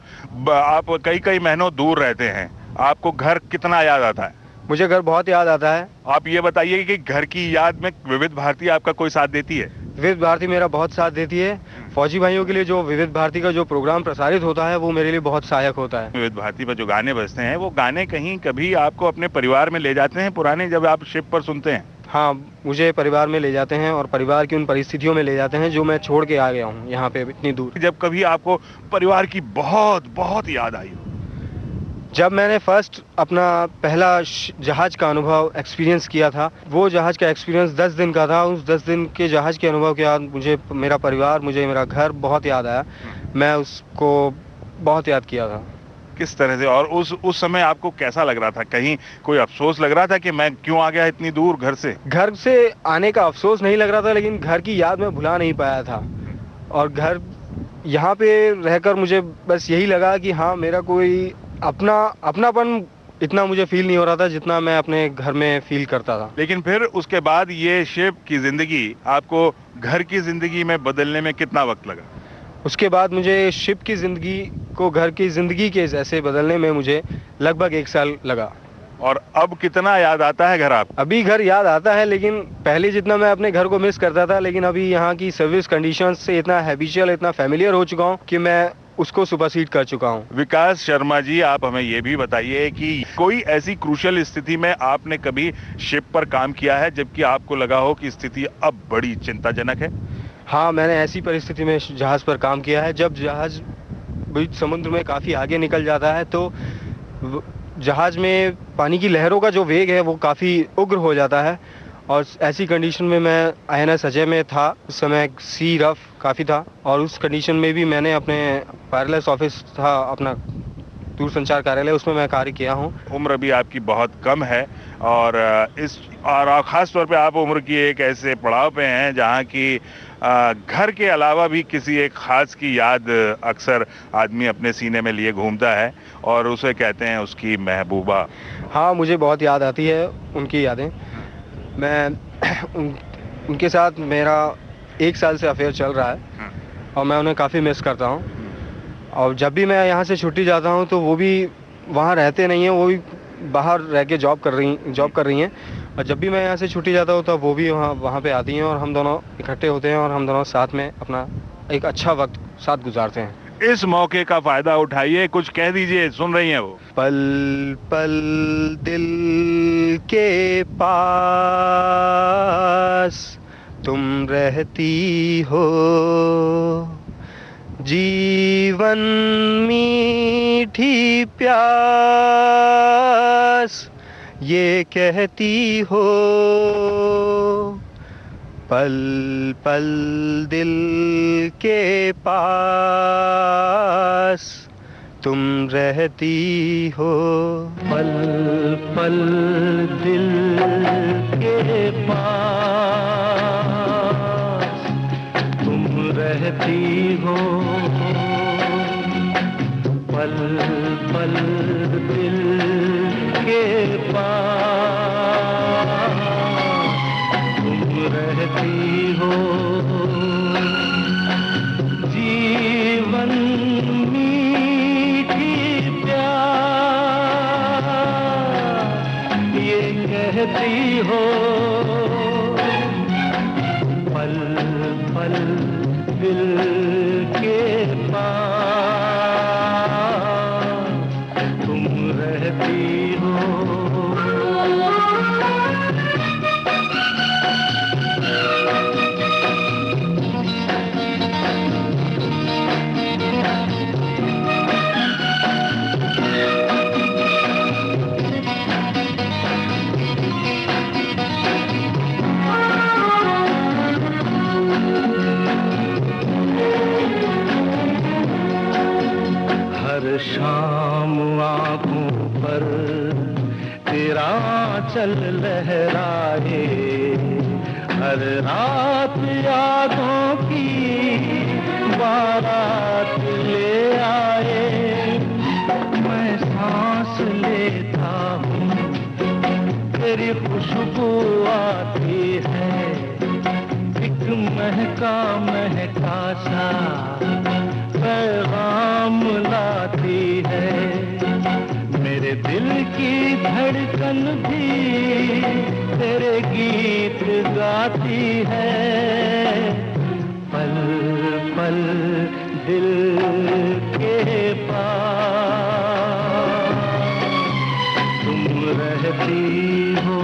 आप कई महीनों दूर रहते हैं, आपको घर कितना याद आता है? मुझे घर बहुत याद आता है। आप ये बताइए कि घर की याद में विविध भारती आपका कोई साथ देती है? विविध भारती मेरा बहुत साथ देती है। फौजी भाइयों के लिए जो विविध भारती का जो प्रोग्राम प्रसारित होता है वो मेरे लिए बहुत सहायक होता है। विविध भारती पर जो गाने बजते हैं वो गाने कहीं कभी आपको अपने परिवार में ले जाते हैं पुराने, जब आप शिप पर सुनते हैं? हाँ, मुझे परिवार में ले जाते हैं और परिवार की उन परिस्थितियों में ले जाते हैं जो मैं छोड़ के आ गया हूँ यहाँ पे इतनी दूर। जब कभी आपको परिवार की बहुत बहुत याद आई हो? जब मैंने फर्स्ट अपना पहला जहाज का अनुभव एक्सपीरियंस किया था, वो जहाज का एक्सपीरियंस 10 दिन का था। उस 10 दिन के जहाज के अनुभव के बाद मुझे मेरा परिवार, मुझे मेरा घर बहुत याद आया। मैं उसको बहुत याद किया था। किस तरह से? और उस समय आपको कैसा लग रहा था? कहीं कोई अफसोस लग रहा था कि मैं क्यों आ गया इतनी दूर घर से? घर से आने का अफसोस नहीं लग रहा था, लेकिन घर की याद मैं भुला नहीं पाया था। और घर यहाँ पे रहकर मुझे बस यही लगा कि हाँ, मेरा कोई अपनापन इतना मुझे फील नहीं हो रहा था जितना मैं अपने घर में फील करता था। लेकिन फिर उसके बाद ये शिप की जिंदगी आपको घर की जिंदगी में बदलने में कितना वक्त लगा? उसके बाद मुझे शिप की ज़िंदगी को घर की ज़िंदगी के जैसे बदलने में मुझे लगभग 1 साल लगा। और अब कितना याद आता है घर आप? अभी घर याद आता है, लेकिन पहले जितना मैं अपने घर को मिस करता था, लेकिन अभी यहाँ की सर्विस कंडीशंस से इतना हैबिचुअल, इतना फैमिलियर हो चुका हूँ कि मैं उसको सुपरसीड कर चुका हूँ। विकास शर्मा जी, आप हमें ये भी बताइए कि कोई ऐसी क्रूशियल स्थिति में आपने कभी शिप पर काम किया है जबकि आपको लगा हो कि स्थिति अब बड़ी चिंताजनक है? हाँ, मैंने ऐसी परिस्थिति में जहाज पर काम किया है। जब जहाज समुद्र में काफ़ी आगे निकल जाता है तो जहाज में पानी की लहरों का जो वेग है वो काफ़ी उग्र हो जाता है, और ऐसी कंडीशन में मैं INS अजय में था। उस समय सी रफ काफ़ी था, और उस कंडीशन में भी मैंने अपने वायरलेस ऑफिस था, अपना दूरसंचार कार्यालय, उसमें मैं कार्य किया हूँ। उम्र भी आपकी बहुत कम है और खास तौर पे आप उम्र की एक ऐसे पड़ाव पे हैं जहाँ की घर के अलावा भी किसी एक खास की याद अक्सर आदमी अपने सीने में लिए घूमता है और उसे कहते हैं उसकी महबूबा। हाँ, मुझे बहुत याद आती है उनकी यादें। मैं उनके साथ मेरा 1 साल से अफेयर चल रहा है और मैं उन्हें काफ़ी मिस करता हूँ। और जब भी मैं यहाँ से छुट्टी जाता हूँ तो वो भी वहाँ रहते नहीं हैं, वो भी बाहर रह के जॉब कर रही हैं। और जब भी मैं यहाँ से छुट्टी जाता हूँ तो वो भी वहाँ पे आती हैं और हम दोनों इकट्ठे होते हैं और हम दोनों साथ में अपना एक अच्छा वक्त साथ गुजारते हैं। इस मौके का फायदा उठाइए, कुछ कह दीजिए, सुन रही हैं वो। पल पल दिल के पास तुम रहती हो, जीवन मीठी प्यास ये कहती हो। पल पल दिल के पास तुम रहती हो, पल पल दिल के पास तुम रहती हो, पल पल दिल के पास तुम रहती हो, जीवन मीठी प्यास ये कहती हो। पल पल दिल के पास तुम रहती हो। शाम आँखों पर तेरा चल लहराए, हर रात यादों की बारात ले आए। मैं सांस लेता हूँ तेरी खुशबू आती है, एक महका महका सा पैगाम लाती है। मेरे दिल की धड़कन भी तेरे गीत गाती है। पल पल दिल के पास तुम रहती हो।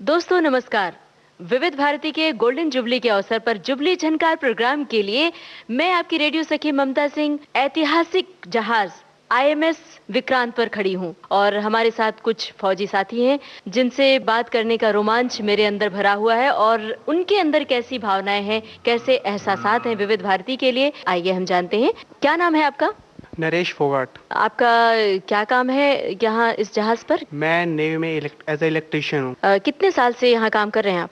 दोस्तों नमस्कार। विविध भारती के गोल्डन जुबली के अवसर पर जुबली झनकार प्रोग्राम के लिए मैं आपकी रेडियो सखी ममता सिंह ऐतिहासिक जहाज IMS विक्रांत पर खड़ी हूं और हमारे साथ कुछ फौजी साथी हैं जिनसे बात करने का रोमांच मेरे अंदर भरा हुआ है और उनके अंदर कैसी भावनाएं हैं, कैसे एहसासात हैं विविध भारती के लिए, आइए हम जानते हैं। क्या नाम है आपका? नरेश फोगाट। आपका क्या काम है यहाँ इस जहाज पर? मैं नेवी में एज ए इलेक्ट्रीशियन हूँ। कितने साल से यहाँ काम कर रहे हैं आप?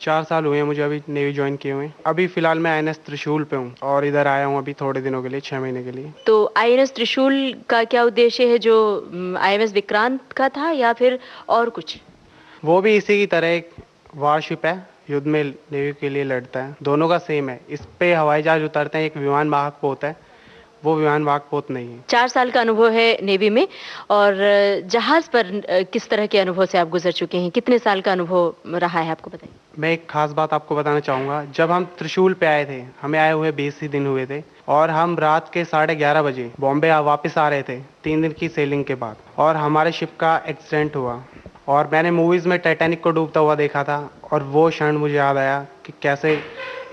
4 साल हुए हैं मुझे अभी नेवी ज्वाइन किए हुए। अभी फिलहाल मैं INS त्रिशूल पे हूँ और इधर आया हूँ अभी थोड़े दिनों के लिए, 6 महीने के लिए। तो INS त्रिशूल का क्या उद्देश्य है, जो IMS विक्रांत का था या फिर और कुछ? वो भी इसी की तरह एक वारशिप है, युद्ध में नेवी के लिए लड़ता है, दोनों का सेम है। इस पे हवाई जहाज उतरते हैं, एक विमान वाहक पोत है, वो विमान वाहक पोत नहीं है। 4 साल का अनुभव है नेवी में, और जहाज पर किस तरह के अनुभव से आप गुजर चुके हैं? कितने साल का अनुभव रहा है आपको, बताइए। मैं एक खास बात आपको बताना चाहूँगा। जब हम त्रिशूल पे आए थे, हमें आए हुए 20 ही दिन हुए थे, और हम रात के 11:30 बजे बॉम्बे वापस आ रहे थे 3 दिन की सेलिंग के बाद, और हमारे शिप का एक्सीडेंट हुआ। और मैंने मूवीज़ में टाइटैनिक को डूबता हुआ देखा था, और वो क्षण मुझे याद आया कि कैसे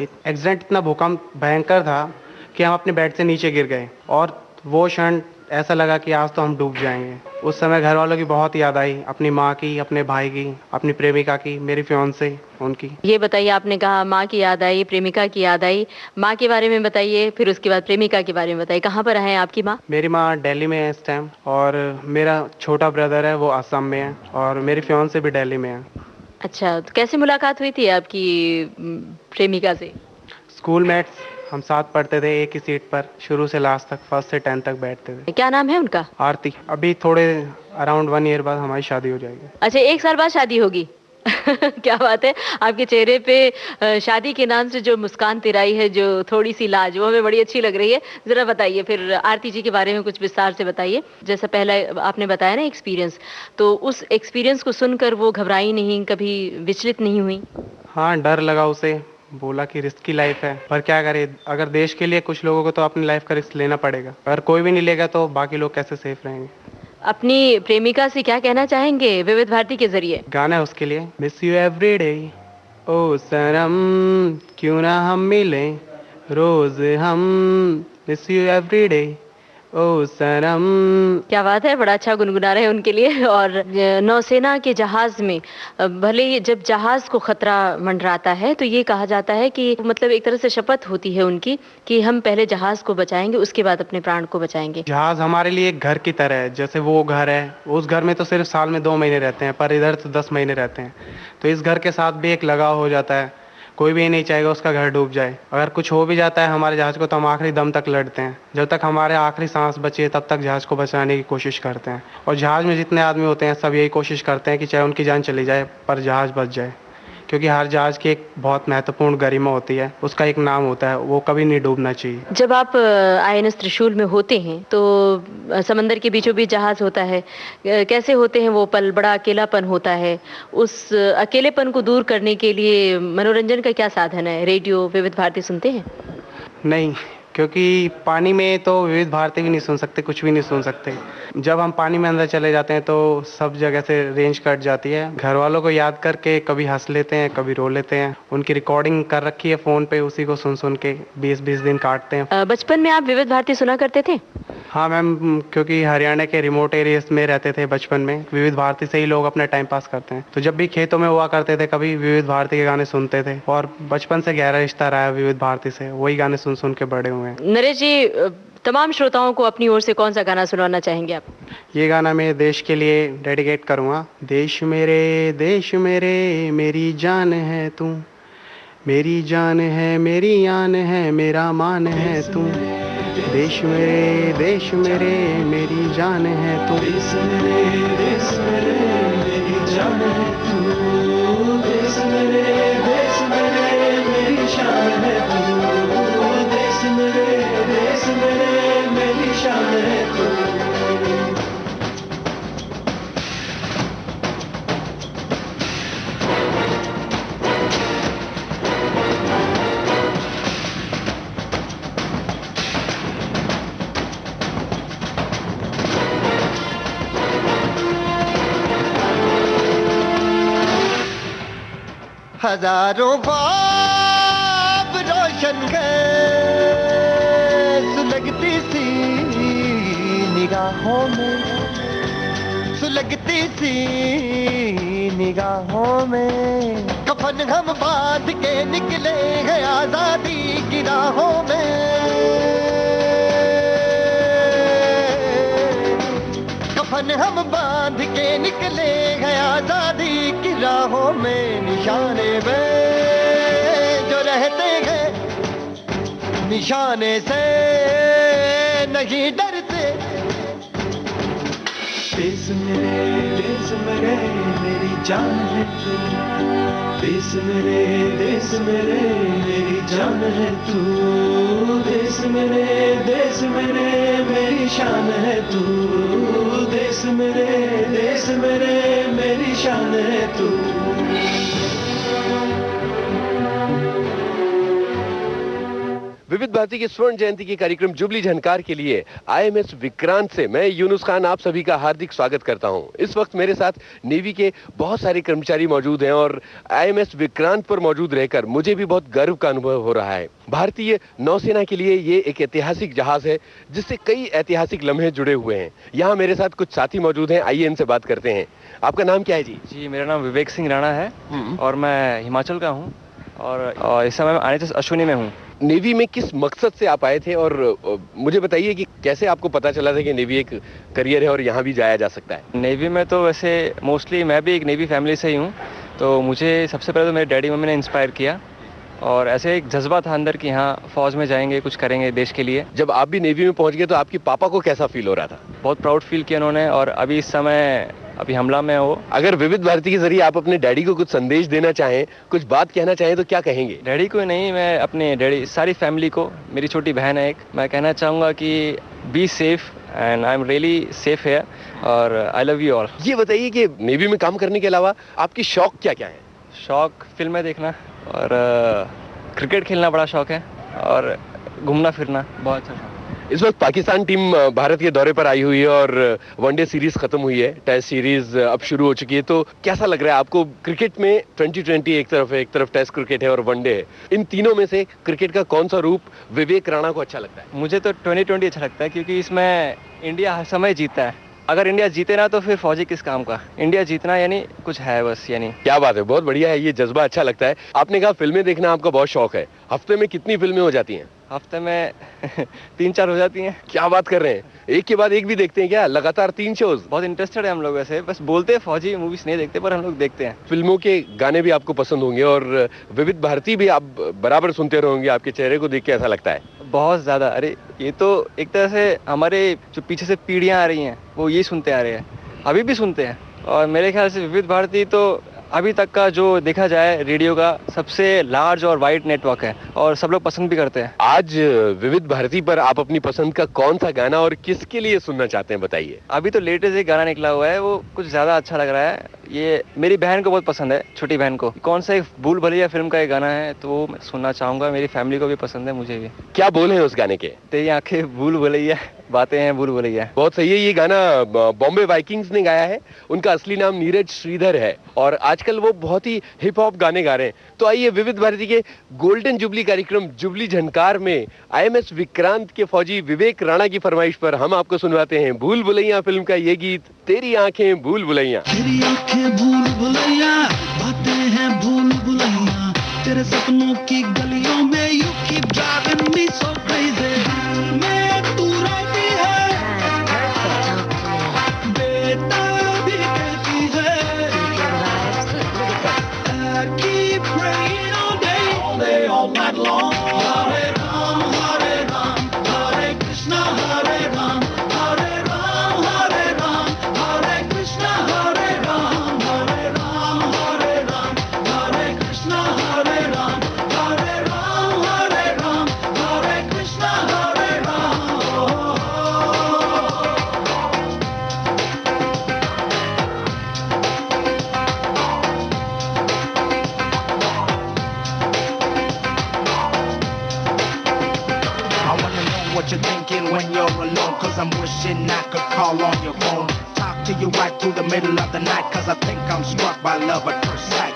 एक्सीडेंट इतना भूकंप भयंकर था कि हम अपने बेड से नीचे गिर गए, और वो क्षण ऐसा लगा कि आज तो हम डूब जाएंगे। उस समय घर वालों की बहुत याद आई, अपनी माँ की, अपने भाई की, अपनी प्रेमिका की, मेरी फियांसे उनकी। ये बताइए, आपने कहा माँ की याद आई, प्रेमिका की याद आई, माँ के बारे में बताइए, फिर उसके बाद प्रेमिका के बारे में बताइए। कहाँ पर है आपकी माँ? मेरी माँ दिल्ली में है इस टाइम, और मेरा छोटा ब्रदर है वो असम में है, और मेरी फियांसे भी दिल्ली में है। अच्छा, तो कैसे मुलाकात हुई थी आपकी प्रेमिका से? स्कूल मेट्स, हम साथ पढ़ते थे एक ही सीट पर, शुरू से लास्ट तक, 1st से 10th तक बैठते थे। क्या नाम है उनका? आरती। अभी थोड़े अराउंड 1 ईयर बाद हमारी शादी हो जाएगी। अच्छा, 1 साल बाद शादी होगी? क्या बात है, आपके चेहरे पे शादी के नाम से जो मुस्कान तिराई है, जो थोड़ी सी लाज, वो हमें बड़ी अच्छी लग रही है। जरा बताइए फिर आरती जी के बारे में कुछ विस्तार से बताइए। जैसा पहला आपने बताया ना एक्सपीरियंस, तो उस एक्सपीरियंस को सुनकर वो घबराई नहीं, कभी विचलित नहीं हुई? हाँ, डर लगा उसे, बोला कि रिस्क की लाइफ है, पर क्या करे, अगर देश के लिए कुछ लोगों को तो अपनी लाइफ का रिस्क लेना पड़ेगा। अगर कोई भी नहीं लेगा तो बाकी लोग कैसे सेफ रहेंगे। अपनी प्रेमिका से क्या कहना चाहेंगे विविध भारती के जरिए? गाना है उसके लिए, मिस यू एवरी डे, ओ सनम क्यों ना हम मिले रोज हम, मिस यू एवरी डे, ओ सनम। क्या बात है, बड़ा अच्छा गुनगुना रहे हैं उनके लिए। और नौसेना के जहाज में भले ही जब जहाज को खतरा मंडराता है, तो ये कहा जाता है कि मतलब एक तरह से शपथ होती है उनकी कि हम पहले जहाज को बचाएंगे, उसके बाद अपने प्राण को बचाएंगे। जहाज हमारे लिए एक घर की तरह है, जैसे वो घर है, उस घर में तो सिर्फ साल में 2 महीने रहते हैं, पर इधर तो 10 महीने रहते हैं। तो इस घर के साथ भी एक लगाव हो जाता है, कोई भी नहीं चाहेगा उसका घर डूब जाए। अगर कुछ हो भी जाता है हमारे जहाज को, तो हम आखिरी दम तक लड़ते हैं, जब तक हमारे आखिरी सांस बचे तब तक जहाज को बचाने की कोशिश करते हैं। और जहाज में जितने आदमी होते हैं सब यही कोशिश करते हैं कि चाहे उनकी जान चली जाए पर जहाज बच जाए, क्योंकि हर जहाज की एक बहुत महत्वपूर्ण गरिमा होती है, उसका एक नाम होता है, वो कभी नहीं डूबना चाहिए। जब आप INS त्रिशूल में होते हैं तो समंदर के बीचों बीच जहाज होता है, कैसे होते हैं वो पल? बड़ा अकेलापन होता है, उस अकेलेपन को दूर करने के लिए मनोरंजन का क्या साधन है? रेडियो विविध भारती सुनते हैं? नहीं, क्योंकि पानी में तो विविध भारती भी नहीं सुन सकते, कुछ भी नहीं सुन सकते। जब हम पानी में अंदर चले जाते हैं तो सब जगह से रेंज कट जाती है। घर वालों को याद करके कभी हंस लेते हैं, कभी रो लेते हैं। उनकी रिकॉर्डिंग कर रखी है फ़ोन पे, उसी को सुन सुन के 20-20 दिन काटते हैं। बचपन में आप विविध भारती सुना करते थे? हाँ मैम, क्योंकि हरियाणा के रिमोट एरियाज में रहते थे बचपन में, विविध भारती से ही लोग अपना टाइम पास करते हैं। तो जब भी खेतों में हुआ करते थे, कभी विविध भारती के गाने सुनते थे, और बचपन से गहरा रिश्ता रहा है विविध भारती से, वही गाने सुन सुन के बड़े हुए हैं। नरेश जी, तमाम श्रोताओं को अपनी ओर से कौन सा गाना सुनाना चाहेंगे आप? ये गाना मैं देश के लिए डेडिकेट करूँगा। देश मेरे मेरी जान है तू, मेरी जान है, मेरी आन है, मेरा मान है तू। देश मेरे मेरी जान है तू, देश मेरे मेरी जान है तू, देश मेरे मेरी शान है तू, देश मेरे मेरी शान है तू। हजारों ख्वाब रोशन कर सुलगती सी निगाहों में, सुलगती सी निगाहों में। कफन हम बांध के निकले हैं आजादी की राहों में, कफन हम बांध के निकले हैं आजादी की राहों में, निशाने में जो रहते हैं निशाने से नहीं डरते। देश मेरे मेरी जान है तू, देश मेरे मेरी जान है तू, देश मेरे मेरी शान है तू, देश मेरे मेरी शान है तू। विविध भारती के स्वर्ण जयंती के कार्यक्रम जुबली झनकार के लिए आईएमएस विक्रांत से मैं यूनुस खान आप सभी का हार्दिक स्वागत करता हूं। इस वक्त मेरे साथ नेवी के बहुत सारे कर्मचारी मौजूद हैं और आईएमएस विक्रांत पर मौजूद रहकर मुझे भी बहुत गर्व का अनुभव हो रहा है। भारतीय नौसेना के लिए ये एक ऐतिहासिक जहाज है जिससे कई ऐतिहासिक लम्हे जुड़े हुए हैं। यहाँ मेरे साथ कुछ साथी मौजूद हैं, आइए इनसे बात करते हैं। आपका नाम क्या है जी? जी मेरा नाम विवेक सिंह राणा है और मैं हिमाचल का हूँ और इस समय मैं आईएनएस अश्विनी में हूँ। नेवी में किस मकसद से आप आए थे और मुझे बताइए कि कैसे आपको पता चला था कि नेवी एक करियर है और यहाँ भी जाया जा सकता है? नेवी में तो वैसे मोस्टली मैं भी एक नेवी फैमिली से ही हूँ, तो मुझे सबसे पहले तो मेरे डैडी मम्मी ने इंस्पायर किया और ऐसे एक जज्बा था अंदर कि हाँ फौज में जाएंगे, कुछ करेंगे देश के लिए। जब आप भी नेवी में पहुंच गए तो आपके पापा को कैसा फील हो रहा था? बहुत प्राउड फील किया उन्होंने और अभी इस समय अभी हमला में हो। अगर विविध भारती के जरिए आप अपने डैडी को कुछ संदेश देना चाहें, कुछ बात कहना चाहें तो क्या कहेंगे? डैडी को नहीं, मैं अपने डैडी सारी फैमिली को, मेरी छोटी बहन है एक, मैं कहना चाहूँगा कि be safe and I am really safe है और आई लव यू ऑल। ये बताइए कि नेवी में काम करने के अलावा आपकी शौक क्या क्या है? शौक फिल्में देखना और क्रिकेट खेलना बड़ा शौक है और घूमना फिरना बहुत अच्छा शौक। इस वक्त पाकिस्तान टीम भारत के दौरे पर आई हुई है और वनडे सीरीज खत्म हुई है, टेस्ट सीरीज अब शुरू हो चुकी है, तो कैसा लग रहा है आपको? क्रिकेट में 2020 एक तरफ है, एक तरफ टेस्ट क्रिकेट है और वनडे है। इन तीनों में से क्रिकेट का कौन सा रूप विवेक राणा को अच्छा लगता है? मुझे तो 2020 अच्छा लगता है क्योंकि इसमें इंडिया हर समय जीतता है। अगर इंडिया जीते ना तो फिर फौजी किस काम का? इंडिया जीतना यानी कुछ है बस, यानी। क्या बात है, बहुत बढ़िया है, ये जज्बा अच्छा लगता है। आपने कहा फिल्में देखना आपका बहुत शौक है, हफ्ते में कितनी फिल्में हो जाती हैं? हफ्ते में 3-4 हो जाती हैं। क्या बात कर रहे हैं, एक के बाद एक भी देखते हैं क्या? लगातार 3 शोज? बहुत इंटरेस्टेड है हम लोग, वैसे बस बोलते हैं फौजी मूवीज नहीं देखते पर हम लोग देखते हैं। फिल्मों के गाने भी आपको पसंद होंगे और विविध भारती भी आप बराबर सुनते रहोगे, आपके चेहरे को देख के ऐसा लगता है। बहुत ज्यादा, अरे ये तो एक तरह से हमारे जो पीछे से पीढ़ियां आ रही हैं वो ये सुनते आ रहे हैं, अभी भी सुनते हैं और मेरे ख्याल से विविध भारती तो अभी तक का जो देखा जाए रेडियो का सबसे लार्ज और वाइड नेटवर्क है और सब लोग पसंद भी करते हैं। आज विविध भारती पर आप अपनी पसंद का कौन सा गाना और किसके लिए सुनना चाहते हैं, बताइए। अभी तो लेटेस्ट एक गाना निकला हुआ है, वो कुछ ज्यादा अच्छा लग रहा है, ये मेरी बहन को बहुत पसंद है, छोटी बहन को। कौन सा एक भूल भुलैया फिल्म का एक गाना है तो वो मैं सुनना चाहूंगा, मेरी फैमिली को भी पसंद है, मुझे भी। क्या बोल है उस गाने के? तेरी आंखें भूल भुलैया, बातें हैं भूल भुलैया। बहुत सही है, ये गाना बॉम्बे वाइकिंग्स ने गाया है, उनका असली नाम नीरज श्रीधर है और आजकल वो बहुत ही हिप हॉप गाने गा रहे हैं। तो आइए विविध भारती के गोल्डन जुबली कार्यक्रम जुबली झनकार में आईएमएस विक्रांत के फौजी विवेक राणा की फरमाइश पर हम आपको सुनवाते हैं भूल भुलैया फिल्म का ये गीत, तेरी आंखें भूल भुलैया। तेरी आंखें भूल भुलैया, बातें हैं भूल भुलैया, तेरे सपनों की गलियों में you keep driving me so crazy। दिल में तू रहती है, बेटा भी कहती है, I keep praying all day, all night long। Hare Ram, Hare Krishna, Hare Ram, Hare Ram, Hare Krishna, Hare Ram, Hare Ram, Hare Krishna, Hare Ram, Hare Ram, Hare Krishna, Hare Ram। I wanna know what you're thinking when you're alone, cause I'm wishing I could call on your phone, talk to you right through the middle of the night, cause I think I'm struck by love at first sight.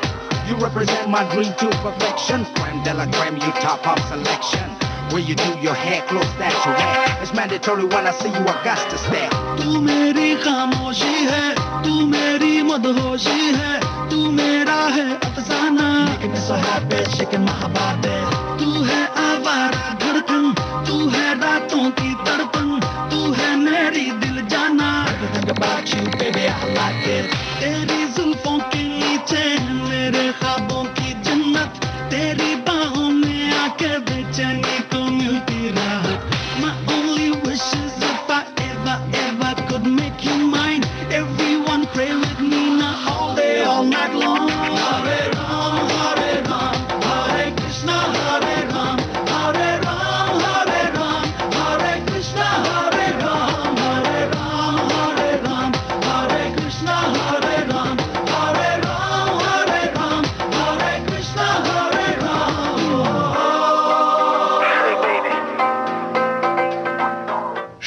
You represent my dream to perfection, creme de la creme, you top of selection, where you do your hair, clothes that you wear, it's mandatory when I see you I got to stare। तू मेरी खामोशी है, तू मेरी मदहोशी है, तू मेरा है अफसाना, making me so happy, shaking my body। तू है आवारा धड़कन, तू है रातों की तड़पन, तू है मेरी दिल जाना, everything about you like it. तेरी जुल्फों के नीचे मेरे ख्वाबों की जन्नत, तेरी बाहों में आके बेचैनी को मिलती राहत. My only wish is if I ever could make you mine. Everyone pray with me now all day, all night long. Hare Ram, Hare Ram, Hare Krishna, Hare Ram, Hare Ram, Hare Ram, Hare Krishna, Hare Ram, Hare Ram, Hare Ram, Hare Krishna, Hare Ram, Hare Ram, Hare Ram, Hare Krishna, Hare Ram.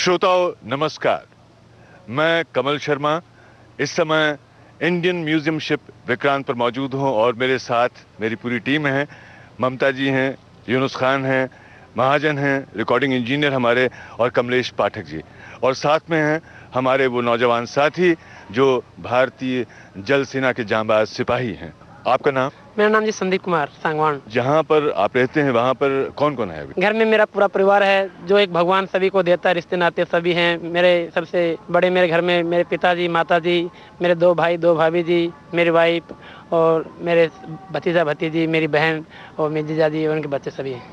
श्रोताओं नमस्कार, मैं कमल शर्मा इस समय Indian museum ship Vikrant पर मौजूद हूं और मेरे साथ मेरी पूरी टीम है. ममता जी हैं, यूनुस खान हैं, महाजन हैं, रिकॉर्डिंग इंजीनियर हमारे, और कमलेश पाठक जी, और साथ में हैं हमारे वो नौजवान साथी जो भारतीय जल सेना के जांबाज सिपाही हैं. आपका नाम? मेरा नाम जी संदीप कुमार सांगवान. जहाँ पर आप रहते हैं वहाँ पर कौन कौन है अभी? घर में मेरा पूरा परिवार है, जो एक भगवान सभी को देता है, रिश्ते नाते सभी हैं. मेरे सबसे बड़े मेरे घर में मेरे पिताजी, माताजी, मेरे 2 भाई 2 भाभी जी, मेरी वाइफ और मेरे भतीजा भतीजी, मेरी बहन और मेरे जीजाजी और उनके बच्चे सभी हैं.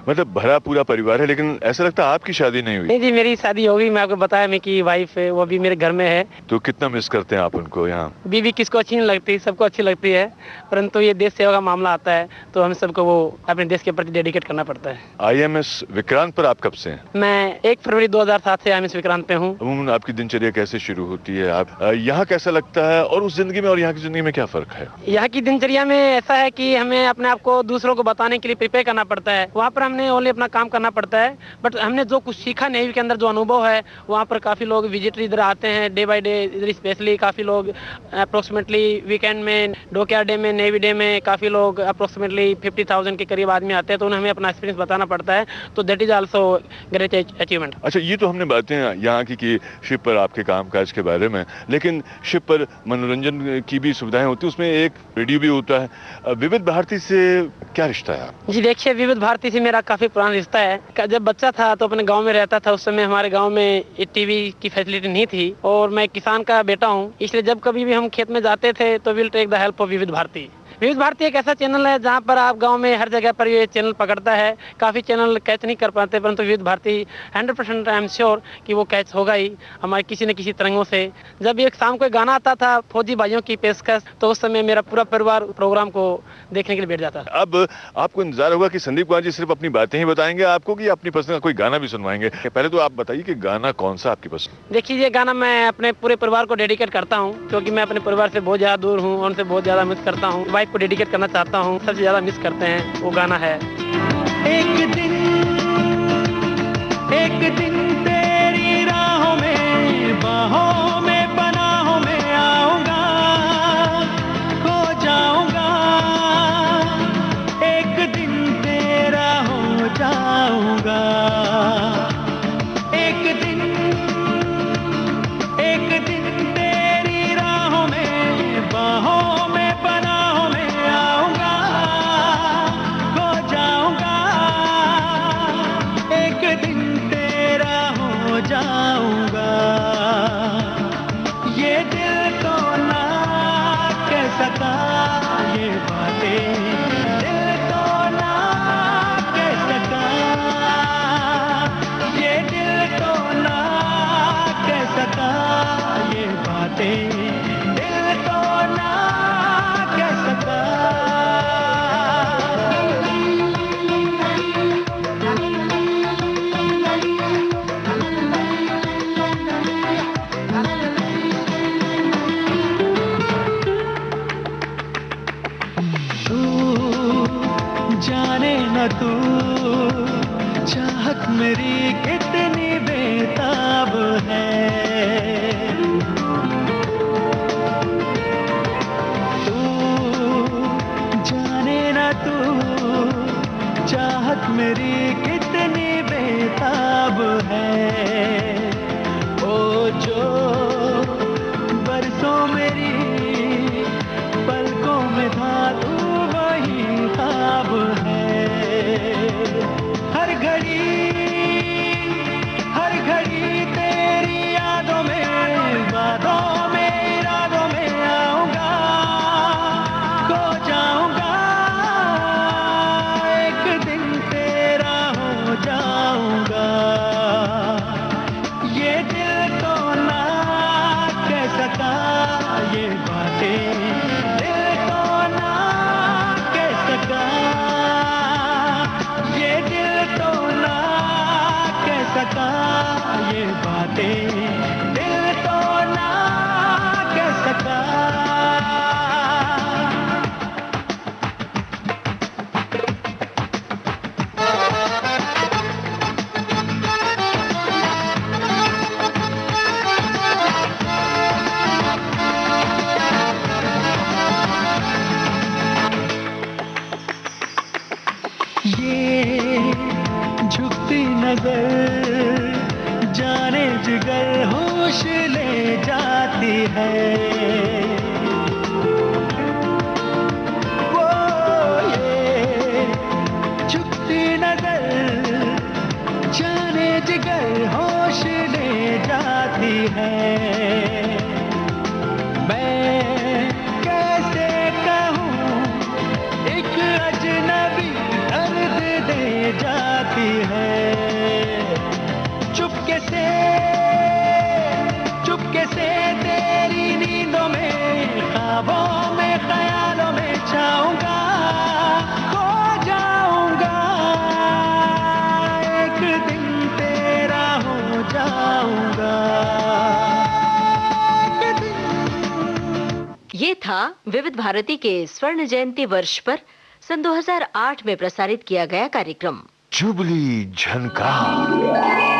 मतलब भरा पूरा परिवार है, लेकिन ऐसा लगता है आपकी शादी नहीं हुई. नहीं जी, मेरी शादी हो गई. मैं आपको बताया मैं कि वाइफ है वो भी मेरे घर में है. तो कितना मिस करते हैं आप उनको यहाँ? बीवी किसको अच्छी नहीं लगती, सबको अच्छी लगती है, परंतु ये देश सेवा का मामला आता है तो हम सबको वो अपने देश के प्रति डेडिकेट करना पड़ता है. IMS विक्रांत पर आप कब से हैं? मैं 1 फरवरी 2007 से IMS विक्रांत पे हूँ. अमूमन आपकी दिनचर्या कैसे शुरू होती है? आप यहाँ कैसा लगता है, और उस जिंदगी में और यहाँ की जिंदगी में क्या फर्क है? यहाँ की दिनचर्या में ऐसा है कि हमें अपने आप को दूसरों को बताने के लिए प्रिपेयर करना पड़ता है. वहाँ पर हमने ओनली अपना काम करना पड़ता है, बट हमने जो कुछ सीखा नेवी के अंदर, जो अनुभव है, वहाँ पर काफी लोग विजिटर इधर आते हैं डे बाय डे. इधर स्पेशली काफी लोग अप्रोक्सीमेटली वीकेंड में, डॉकयार्ड डे में, नेवी डे में काफी लोग अप्रोक्सीमेटली 50,000 के करीब आदमी आते हैं, तो उन्हें हमें अपना एक्सपीरियंस बताना पड़ता है. तो that is also great achievement. अच्छा, ये तो हमने बातें यहाँ की शिप पर आपके कामकाज के बारे में, लेकिन शिप पर मनोरंजन की भी सुविधाएं होती है, उसमें एक रेडियो भी होता है. विविध भारती से क्या रिश्ता है? जी देखिए, विविध भारती से मेरा काफी पुराना रिश्ता है. जब बच्चा था तो अपने गांव में रहता था. उस समय हमारे गांव में टीवी की फैसिलिटी नहीं थी और मैं किसान का बेटा हूं, इसलिए जब कभी भी हम खेत में जाते थे तो will take the help of Vividh Bharati. विविध भारती एक ऐसा चैनल है जहां पर आप गांव में हर जगह पर ये चैनल पकड़ता है. काफी चैनल कैच नहीं कर पाते, परंतु विविध भारती 100% आई एम श्योर कि वो कैच होगा ही हमारे किसी न किसी तरंगों से. जब एक शाम को गाना आता था फौजी भाइयों की पेशकश, तो उस समय मेरा पूरा परिवार प्रोग्राम को देखने के लिए बैठ जाता था. अब आपको इंतजार होगा कि संदीप कुमार जी सिर्फ अपनी बातें ही बताएंगे आपको, कि अपनी पसंद का कोई गाना भी सुनवाएंगे. पहले तो आप बताइए कि गाना कौन सा आपकी पसंद? देखिए, ये गाना मैं अपने पूरे परिवार को डेडिकेट करता हूँ, क्योंकि मैं अपने परिवार से बहुत ज्यादा दूर हूँ, उनसे बहुत ज्यादा मिस करता हूँ. वाइफ को डेडिकेट करना चाहता हूँ, सबसे ज्यादा मिस करते हैं. वो गाना है एक दिन तेरी राहों में, बाहों में, पनाहों में आऊंगा, खो जाऊंगा. एक दिन तेरा हो जाऊंगा. एक दिन तेरी राहों में, बाहों में, पनाहों में आऊंगा, खो जाऊंगा. एक दिन तेरा हो जाऊंगा. ये दिल तो ना कह सका ये बातें, दिल तो ना कह सका. ये दिल तो ना कह सका ये बातें, दिल तो ना कह सका. जाने न तू चाहत मेरी कितनी बेताब है. तू जाने न तू चाहत मेरी कितनी बेताब है. ओ जो बरसों मेरी पलकों में था तू वही ख्वाब है. हर घड़ी तेरी यादों में, बातों में, इरादों सका ये बातें, दिल तो ना कह सका, ये दिल तो ना कह सका ये बातें, दिल तो ना कह सका। झुकती नजर जाने जिगर होश ले जाती है, वो ये झुकती नजर जाने जिगर होश ले जाती है। मैं कैसे कहूँ एक अजनबी दर्द दे जाती है, चुपके से तेरी नींदों में, ख्वाबों में, ख्यालों में छाऊंगा, खो जाऊंगा, एक दिन तेरा हो जाऊंगा। ये था विविध भारती के स्वर्ण जयंती वर्ष पर सन 2008 में प्रसारित किया गया कार्यक्रम जुबली झनकार।